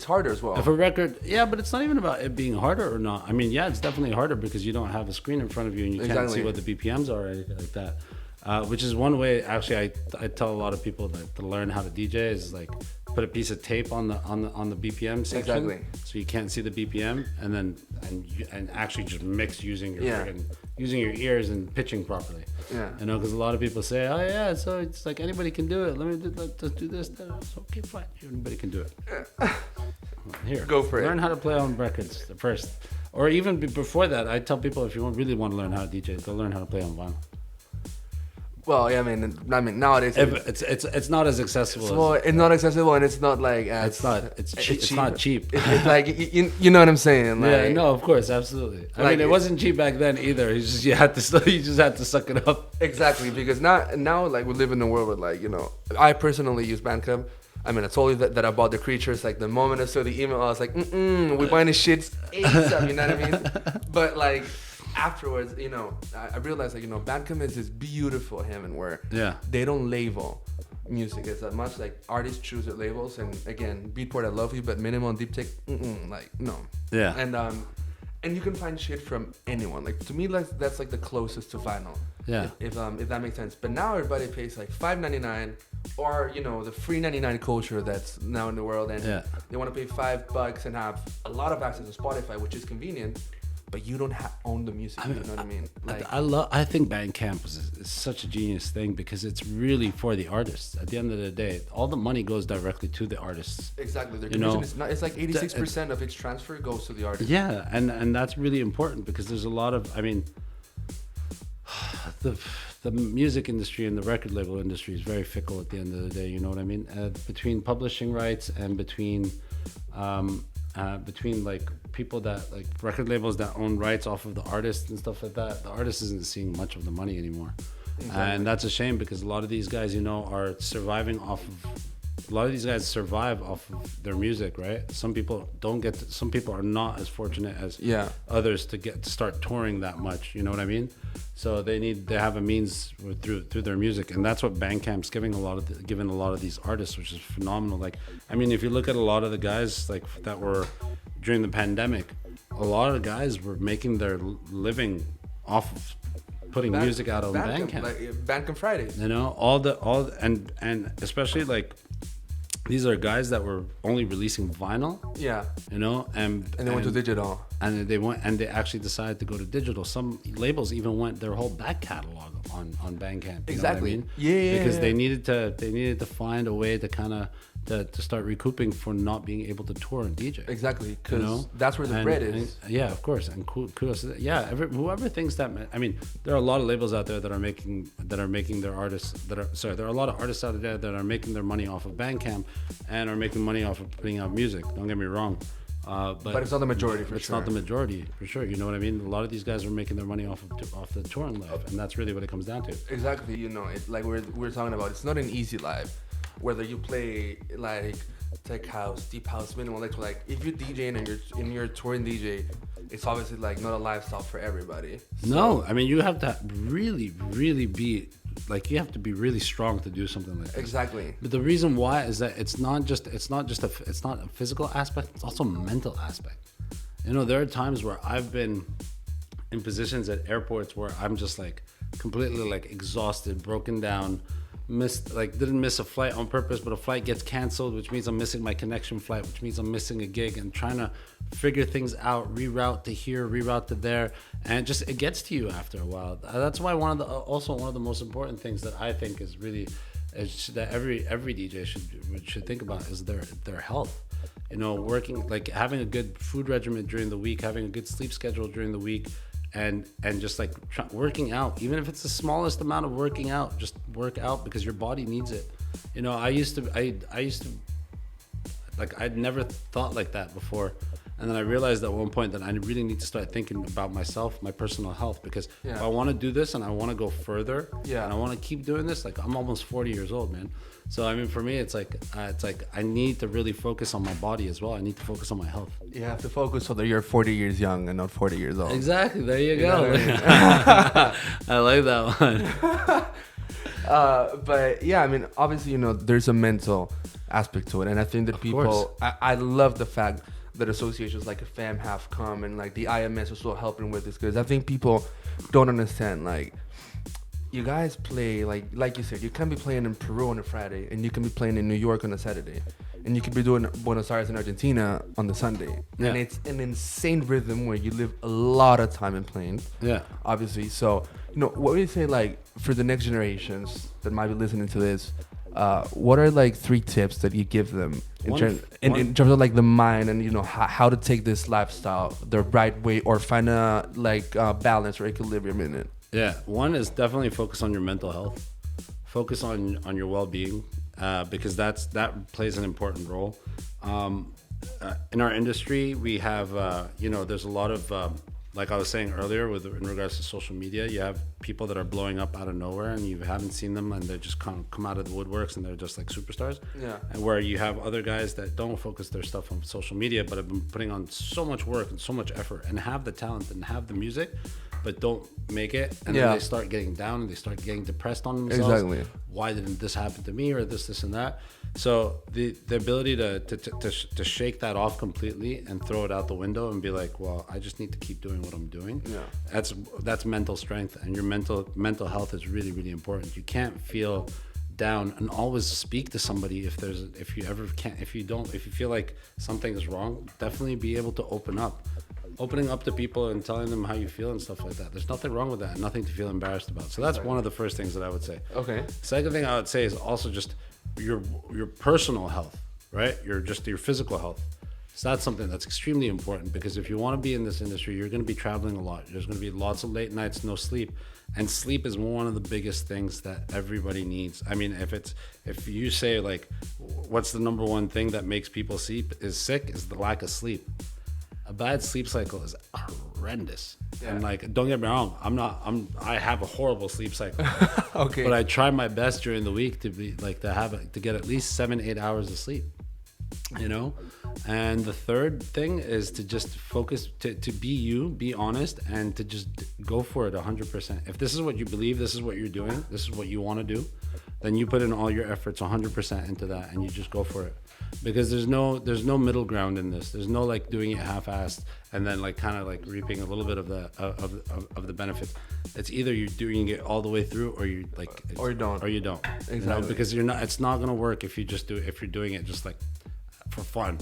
harder as well. If a record, yeah, but it's not even about it being harder or not. I mean, yeah, it's definitely harder because you don't have a screen in front of you and you can't see what the BPMs are or anything like that. Which is one way, actually, I tell a lot of people that to learn how to DJ is like put a piece of tape on the BPM section, so you can't see the BPM, and then and actually just mix using your ears and pitching properly. Yeah, you know, because a lot of people say, oh yeah, so it's like anybody can do it. Let's do this. It's okay, fine. Anybody can do it. Here, go for it. Learn how to play on records first, or even before that. I tell people if you really want to learn how to DJ, go learn how to play on vinyl. Well, yeah, I mean, nowadays it's not as accessible. Well, it's not accessible, and it's not like it's cheap. It's not cheap. It's like you know what I'm saying? Like, yeah, no, of course, absolutely. I mean, it wasn't cheap back then either. You just had to suck it up. Exactly, because now like we live in a world with, like, you know, I personally use Bandcamp. I mean, I told you that I bought the Creatures. Like, the moment I saw the email, I was like, we're buying the shit ASAP. You know what I mean? But like, afterwards, you know, I realized, like, you know, Bandcamp is this beautiful heaven where they don't label music as that much. Like, artists choose their labels, and again, Beatport, I love you, but Minimum, Deep Tech, like, no. Yeah. And you can find shit from anyone. Like, to me, that's like the closest to vinyl. Yeah. If that makes sense. But now everybody pays like $5.99, or, you know, the free 99 culture that's now in the world, and they want to pay $5 and have a lot of access to Spotify, which is convenient. But you don't own the music. You know what I mean? Like, I think Bandcamp is such a genius thing because it's really for the artists. At the end of the day, all the money goes directly to the artists. Exactly. Their commission is not. It's like 86% of its transfer goes to the artist. Yeah, and that's really important because there's a lot of. I mean, the music industry and the record label industry is very fickle at the end of the day. You know what I mean? Between publishing rights and between like people that, like, record labels that own rights off of the artist and stuff like that, the artist isn't seeing much of the money anymore. And that's a shame because a lot of these guys, are surviving off of. A lot of these guys survive off of their music, right? Some people don't get. Some people are not as fortunate as others to start touring that much. You know what I mean? So they have a means through their music, and that's what Bandcamp's giving a lot of these artists, which is phenomenal. Like, I mean, if you look at a lot of the guys like that were during the pandemic, a lot of guys were making their living off of putting music out on Bandcamp. Like Bandcamp Fridays. And especially like these are guys that were only releasing vinyl. Yeah. And they went to digital. And they actually decided to go to digital. Some labels even went their whole back catalog on Bandcamp. Exactly. You know what I mean? Because they needed to find a way to kind of to start recouping for not being able to tour and DJ. Exactly, because that's where the bread is. Yeah, of course. And kudos. Yeah, whoever thinks that. I mean, there are a lot of labels out there that are making their artists there are a lot of artists out there that are making their money off of Bandcamp and are making money off of putting out music. Don't get me wrong. But it's not the majority It's not the majority for sure. You know what I mean? A lot of these guys are making their money off the touring life, and that's really what it comes down to. Exactly. Like we're talking about, it's not an easy life. Whether you play like tech house, deep house, minimal electro, like if you're DJing and you're touring DJ, it's obviously like not a lifestyle for everybody. No, I mean you have to really, really be like you have to be really strong to do something like that. Exactly. But the reason why is that it's not a physical aspect, it's also a mental aspect. There are times where I've been in positions at airports where I'm just like completely like exhausted, broken down, didn't miss a flight on purpose, but a flight gets canceled, which means I'm missing my connection flight, which means I'm missing a gig, and trying to figure things out, reroute to here, reroute to there, and it gets to you after a while. That's why one of the most important things that I think is that every DJ should think about is their health. Working, like having a good food regimen during the week, having a good sleep schedule during the week, and just like working out, even if it's the smallest amount of working out, just work out because your body needs it. I used to like, I'd never thought like that before. And then I realized at one point that I really need to start thinking about myself, my personal health, because if I want to do this and I want to go further and I want to keep doing this, like I'm almost 40 years old, man. So I mean, for me, it's like I need to really focus on my body as well. I need to focus on my health. You have to focus so that you're 40 years young and not 40 years old. Exactly. There you go. I like that one. But yeah, I mean, obviously, there's a mental aspect to it, and I think that people, I love the fact that associations like FAM have come and like the IMS are still helping with this, because I think people don't understand, like, you guys play like you said, you can be playing in Peru on a Friday and you can be playing in New York on a Saturday, and you could be doing Buenos Aires in Argentina on the Sunday. And it's an insane rhythm where you live a lot of time in planes, obviously. So what would you say, like, for the next generations that might be listening to this, what are like 3 tips that you give them in terms of like the mind and how to take this lifestyle the right way, or find a balance or equilibrium in it? One is definitely focus on your mental health, focus on your well-being, because that plays an important role. In our industry, we have there's a lot of like I was saying earlier, in regards to social media, you have people that are blowing up out of nowhere and you haven't seen them, and they just come out of the woodworks and they're just like superstars. And where you have other guys that don't focus their stuff on social media, but have been putting on so much work and so much effort and have the talent and have the music, but don't make it. And then they start getting down and they start getting depressed on themselves. Exactly. Why didn't this happen to me, or this and that? So the ability to shake that off completely and throw it out the window and be like, well, I just need to keep doing what I'm doing. That's mental strength, and your mental health is really, really important. You can't feel down, and always speak to somebody if you feel like something is wrong. Definitely be able to opening up to people and telling them how you feel and stuff like that. There's nothing wrong with that, and nothing to feel embarrassed about. So that's one of the first things that I would say. Okay. Second thing I would say is also just your personal health, right? Your physical health. So that's something that's extremely important, because if you want to be in this industry, you're going to be traveling a lot. There's going to be lots of late nights, no sleep. And sleep is one of the biggest things that everybody needs. I mean, if you say like, what's the number one thing that makes people sick is the lack of sleep. A bad sleep cycle is horrendous. And like, don't get me wrong, I have a horrible sleep cycle. Okay. But I try my best during the week to be like to get at least 7-8 hours of sleep. You know? And the third thing is to just focus, to be you, be honest, and to just go for it 100%. If this is what you believe, this is what you're doing, this is what you want to do, then you put in all your efforts 100% into that, and you just go for it. Because there's no middle ground in this. There's no like doing it half-assed and then like kind of like reaping a little bit of the benefits. It's either you're doing it all the way through, or you like, or you don't. Exactly. You know? Because it's not gonna work if you're doing it just like for fun.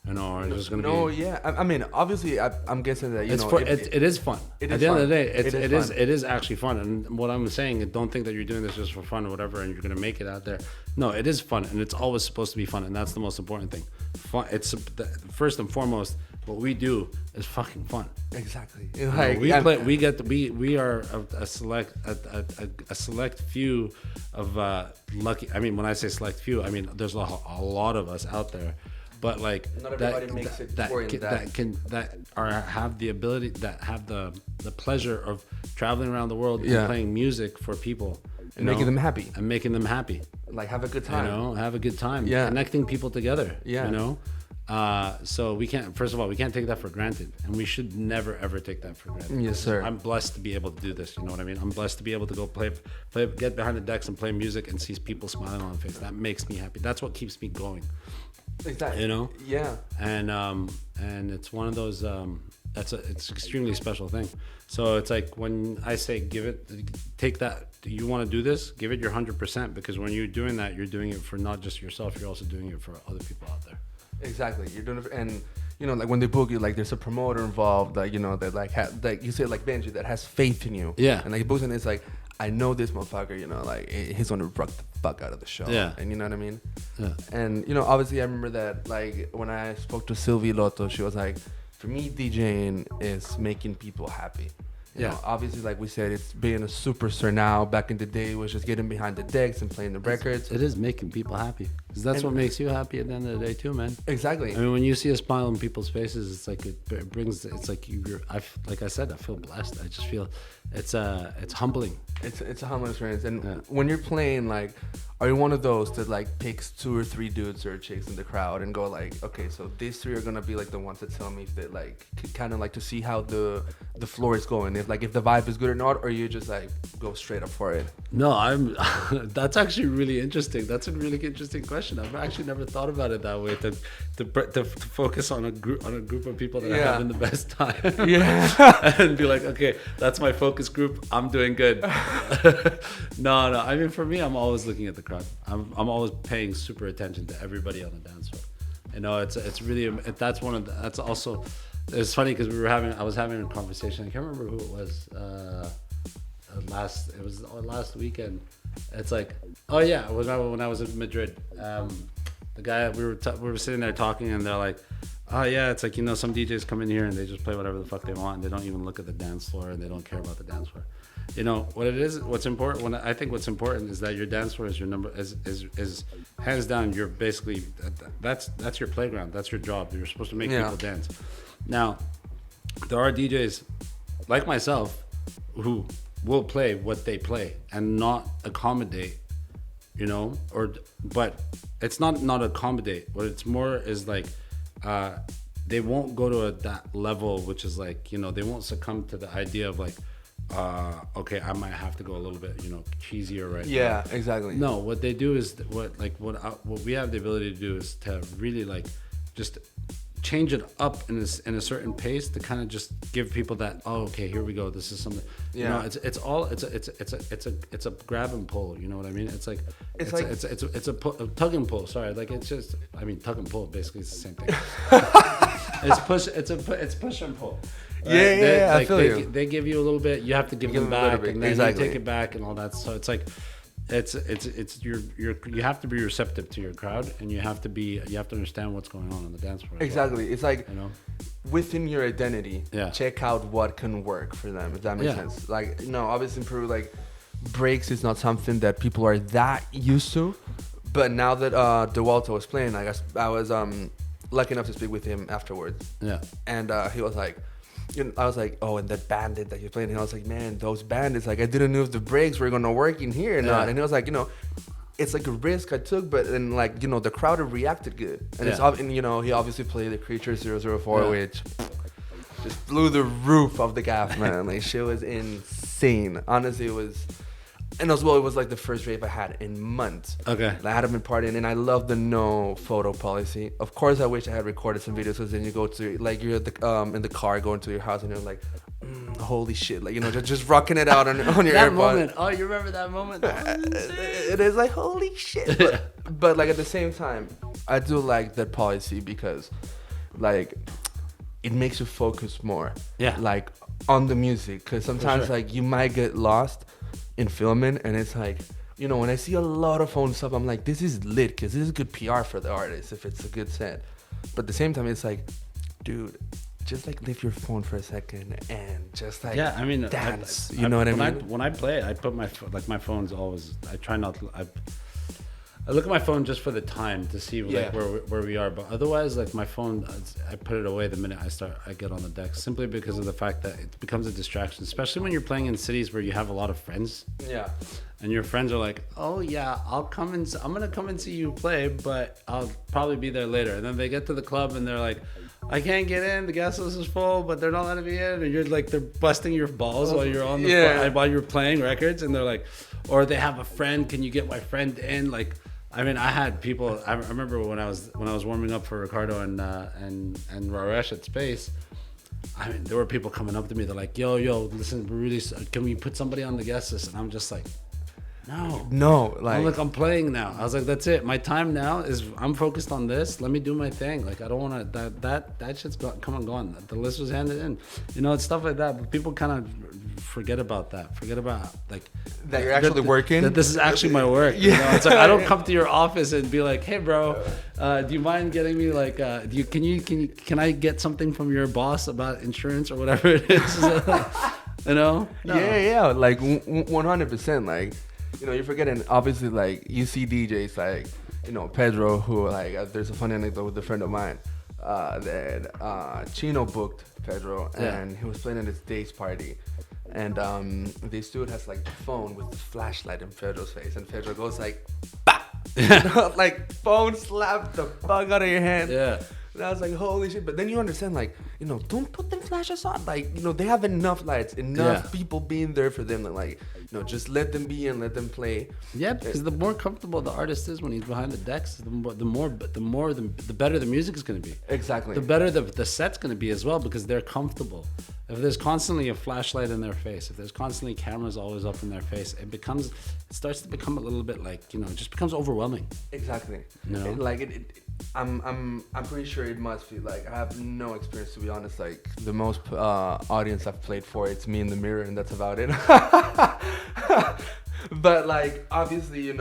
You know, or it's just gonna be. Yeah. I mean, obviously, I'm guessing that it is fun. At the end of the day, it is actually fun. And what I'm saying, don't think that you're doing this just for fun or whatever, and you're gonna make it out there. No, it is fun, and it's always supposed to be fun, and that's the most important thing. Fun. It's first and foremost. What we do is fucking fun. Exactly. Like, we are a select few of lucky. I mean, when I say select few, I mean there's a lot of us out there. But like not everybody makes it have the ability, that have the pleasure of traveling around the world and playing music for people and making them happy. Like have a good time. You know, have a good time. Yeah. Connecting people together. Yeah. You know. So we can't take that for granted, and we should never ever take that for granted. Yes, sir. I'm blessed to be able to do this. You know what I mean? I'm blessed to be able to go play, get behind the decks and play music and see people smiling on their face. That makes me happy. That's what keeps me going. Exactly. You know? Yeah. And it's one of those. It's an extremely special thing. So it's like when I say take that. You want to do this? Give it your 100%, because when you're doing that, you're doing it for not just yourself. You're also doing it for other people out there. Exactly. You're doing it, and you know, like when they book you, like there's a promoter involved, like, you know, that like like you say, like Benji, that has faith in you. Yeah. And like books, and it's like, I know this motherfucker, you know, like he's gonna rock the fuck out of the show. Yeah. And you know what I mean? Yeah. And you know, obviously, I remember that like when I spoke to Sylvie Lotto, she was like, for me, DJing is making people happy. You know, obviously, like we said, it's being a superstar now. Back in the day, it was just getting behind the decks and playing the records. It is making people happy, because that's what makes you happy at the end of the day too, man. Exactly. I mean, when you see a smile on people's faces, it's like it brings. It's like like I said, I feel blessed. I just feel it's humbling. It's a humbling experience. And when you're playing, like, are you one of those that like picks 2 or 3 dudes or chicks in the crowd and go like, okay, so these 3 are gonna be like the ones that tell me if they like kind of like to see how the floor is going, if the vibe is good or not, or you just like go straight up for it? No, that's actually really interesting. That's a really interesting question. I've actually never thought about it that way, to focus on a group of people that are having the best time. Yeah. And be like, okay, that's my focus group. I'm doing good. No. I mean, for me, I'm always looking at the crowd. I'm always paying super attention to everybody on the dance floor. You know, it's really, that's also, it's funny because I was having a conversation. I can't remember who it was. Last weekend. It's like, oh yeah, it was when I was in Madrid. The guy, we were sitting there talking, and they're like, oh yeah, it's like, you know, some DJs come in here and they just play whatever the fuck they want, and they don't even look at the dance floor, and they don't care about the dance floor. You know what it is? What's important? I think what's important is that your dance floor is your number, is hands down. You're basically that's your playground. That's your job. You're supposed to make people dance. Now, there are DJs like myself who will play what they play and not accommodate, you know, but it's not accommodate. What it's more is like, they won't go to that level, which is like, you know, they won't succumb to the idea of like, okay, I might have to go a little bit, you know, cheesier right now. Yeah, exactly. No, what they do is what we have the ability to do is to really like just change it up in a certain pace to kind of just give people that, oh, okay, here we go, this is something. You know, it's a grab and pull, you know what I mean? It's a tug and pull. Sorry, like it's just, I mean, tug and pull basically is the same thing. It's push and pull. Right? Yeah, like, I feel you. They give you a little bit, you have to give them back, and then you take it back and all that. So it's like, you have to be receptive to your crowd, and you have to understand what's going on the dance floor. Exactly. Well. It's like, you know, within your identity, check out what can work for them, if that makes sense. Like, no, obviously in Peru, like, breaks is not something that people are that used to. But now that DeWalter was playing, I was lucky enough to speak with him afterwards. Yeah. And he was like, I was like, oh, and that bandit that you're playing, and I was like, man, those bandits, like I didn't know if the brakes were gonna work in here or not, and it was like, it's like a risk I took, but then like the crowd reacted good, and and he obviously played the Creature 004, which just blew the roof off the gaff, man. Like shit was insane. Honestly, it was. And as well, it was like the first rave I had in months. Okay. I hadn't been partying, and I love the no photo policy. Of course, I wish I had recorded some videos, because then you go to, like, you're at the, in the car going to your house, and you're like, holy shit. Like, just rocking it out on your that AirPod. Moment. Oh, you remember that moment? It is like, holy shit. But, like, at the same time, I do like that policy because, like, it makes you focus more. Yeah. Like, on the music. Because sometimes, like, you might get lost in filming, and it's like, when I see a lot of phone stuff, I'm like, this is lit, because this is good PR for the artist if it's a good set. But at the same time, it's like, dude, just like leave your phone for a second and just like dance. You know what I mean? When I play, I put my phone's always. I try not to. I look at my phone just for the time to see like where we are, but otherwise, like my phone, I put it away the minute I get on the deck, simply because of the fact that it becomes a distraction, especially when you're playing in cities where you have a lot of friends. Yeah. And your friends are like, oh yeah, I'm gonna come and see you play, but I'll probably be there later. And then they get to the club and they're like, I can't get in, the guest list is full, but they're not letting me in. And you're like, they're busting your balls while you're on the while you're playing records, and they're like, or they have a friend, can you get my friend in? Like, I mean, I had people. I remember when I was warming up for Ricardo and Raresh at Space. I mean, there were people coming up to me. They're like, "Yo, listen, can we put somebody on the guest list?" And I'm just like, "No, like I'm playing now." I was like, "That's it. My time now is I'm focused on this. Let me do my thing. Like I don't want to that shit's come and gone. The list was handed in, it's stuff like that. But people kind of forget about that. Forget about like that you're actually working. That this is actually my work. Yeah. It's like I don't come to your office and be like, "Hey, bro, do you mind getting me like can I get something from your boss about insurance or whatever it is?" No. Yeah, like 100%. Like you're forgetting. Obviously, like you see DJs like Pedro, who like there's a funny anecdote with a friend of mine that Chino booked Pedro, and he was playing at his day's party. And this dude has like the phone with the flashlight in Pedro's face, and Pedro goes like, bah! Like phone slapped the fuck out of your hand. Yeah. And I was like, holy shit. But then you understand, like, don't put them flashes on. Like, they have enough lights, enough people being there for them. Like, just let them be and let them play. Yeah, because the more comfortable the artist is when he's behind the decks, the better the music is going to be. Exactly. The better the set's going to be as well, because they're comfortable. If there's constantly a flashlight in their face, if there's constantly cameras always up in their face, it starts to become a little bit like, it just becomes overwhelming. Exactly. I'm pretty sure it must be like, I have no experience, to be honest. Like the most audience I've played for, it's me in the mirror, and that's about it. But like obviously,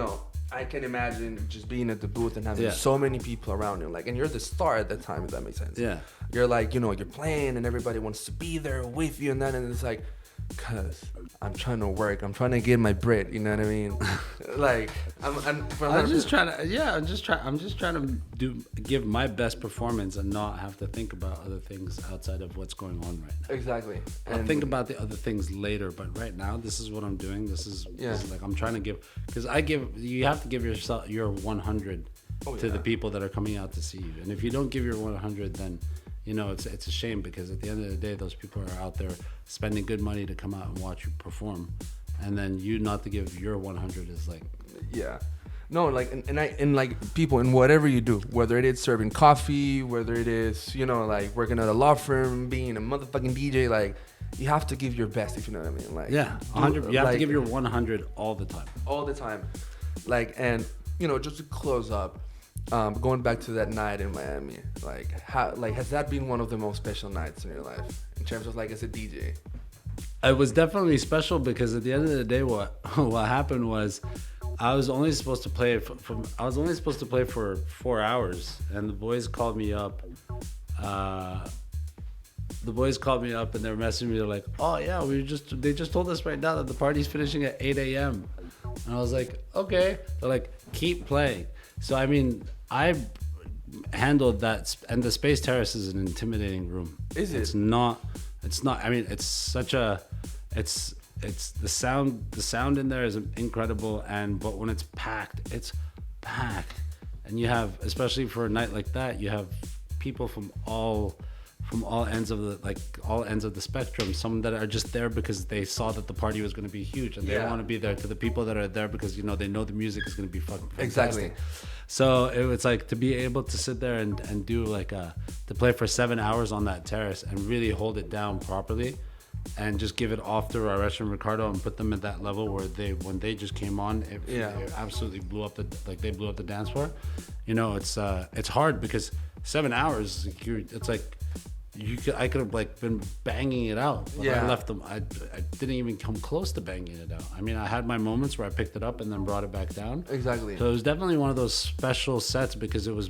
I can imagine just being at the booth and having so many people around you, like, and you're the star at that time, if that makes sense. Yeah. You're like, you're playing and everybody wants to be there with you, and it's like, cause I'm trying to work, I'm trying to get my bread, you know what I mean? Like, I'm just trying to give my best performance and not have to think about other things outside of what's going on right now. Exactly. I'll think about the other things later, but right now, this is what I'm doing. This is like, I'm trying to give, because you have to give yourself your 100 to the people that are coming out to see you. And if you don't give your 100, then it's a shame, because at the end of the day, those people are out there spending good money to come out and watch you perform, and then you not to give your 100 is like, no, like, and like people in whatever you do, whether it is serving coffee, whether it is like working at a law firm, being a motherfucking DJ, like you have to give your best, if you know what I mean. Like 100, you have to give your 100 all the time, like, and just to close up. Going back to that night in Miami, like has that been one of the most special nights in your life in terms of like as a DJ? It was definitely special, because at the end of the day, what happened was I was only supposed to play for 4 hours, and the boys called me up. And they were messaging me. They're like, "Oh yeah, they just told us right now that the party's finishing at 8 a.m." And I was like, "Okay." They're like, "Keep playing." So I mean, I handled that, and the Space Terrace is an intimidating room. Is it? It's it's not. I mean, it's such a, it's the sound in there is incredible, but when it's packed, and you have, especially for a night like that, you have people from all ends of the spectrum. Some that are just there because they saw that the party was going to be huge and they want to be there, to the people that are there because they know the music is going to be fucking fantastic. Exactly. So it's like to be able to sit there and do to play for 7 hours on that terrace and really hold it down properly and just give it off to Raresh and Ricardo and put them at that level where when they just came on, it absolutely blew up the dance floor. It's hard because 7 hours, it's like I could have been banging it out. I left them. I didn't even come close to banging it out. I mean, I had my moments where I picked it up and then brought it back down. Exactly. So it was definitely one of those special sets because it was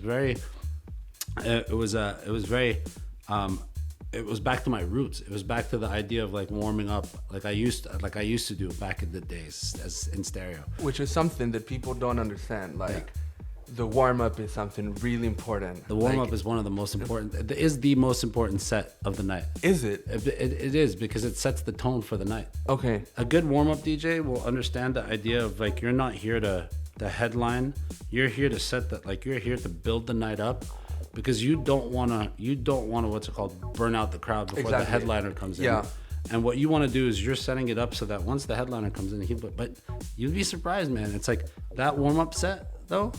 back to my roots. It was back to the idea of warming up, like I used to do back in the days as in stereo. Which is something that people don't understand. The warm-up is something really important. The warm-up is one of the most important. It is the most important set of the night. Is it? It is because it sets the tone for the night. Okay. A good warm-up DJ will understand the idea of you're not here to headline. You're here to set that. You're here to build the night up because you don't want to burn out the crowd before the headliner comes in. Yeah. And what you want to do is you're setting it up so that once the headliner comes in, but you'd be surprised, man. It's that warm-up set though.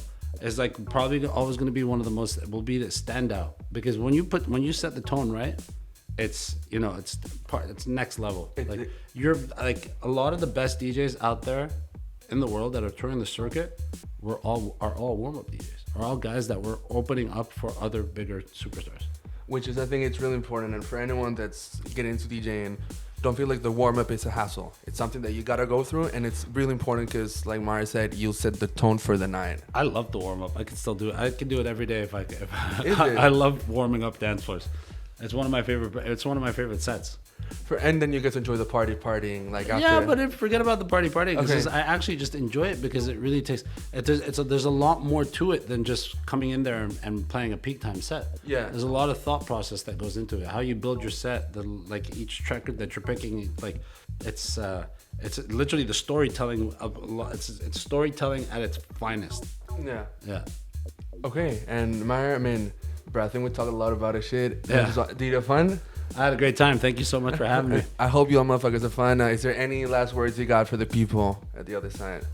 Is probably always going to be one of the most, will be the standout because when you set the tone right, it's it's next level. You're a lot of the best DJs out there in the world that are touring the circuit are all warm-up DJs, are all guys that were opening up for other bigger superstars. Which is, I think it's really important, and for anyone that's getting into DJing, don't feel like the warm-up is a hassle. It's something that you gotta go through, and it's really important because, like Maher said, you'll set the tone for the night. I love the warm-up. I can still do it. I can do it every day if I love warming up dance floors. It's one of my favorite sets. And then you get to enjoy the partying after. Yeah, but forget about the partying. Okay. I actually just enjoy it because it really takes. There's a lot more to it than just coming in there and playing a peak time set. Yeah. There's a lot of thought process that goes into it. How you build your set, each track that you're picking, it's literally the storytelling it's storytelling at its finest. Yeah. Yeah. Okay, and Maher, I mean, bro, I think we talked a lot about this shit. Yeah. Did you have fun? I had a great time. Thank you so much for having me. I hope you all motherfuckers have fun. Is there any last words you got for the people at the other side?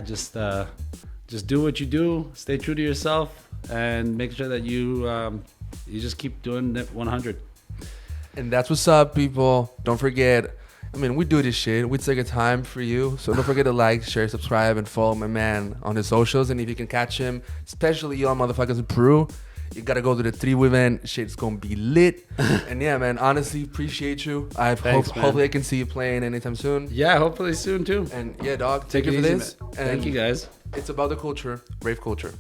Just do what you do. Stay true to yourself, and make sure that you just keep doing it 100. And that's what's up, people. Don't forget. I mean, we do this shit. We take a time for you. So don't forget to like, share, subscribe, and follow my man on his socials. And if you can catch him, especially y'all motherfuckers in Peru, you gotta go to the Tribu event. Shit's gonna be lit. And yeah, man, honestly, appreciate you. Hopefully I can see you playing anytime soon. Yeah, hopefully soon too. And yeah, dog, take it for easy, this. Thank you guys. It's about the culture, rave culture.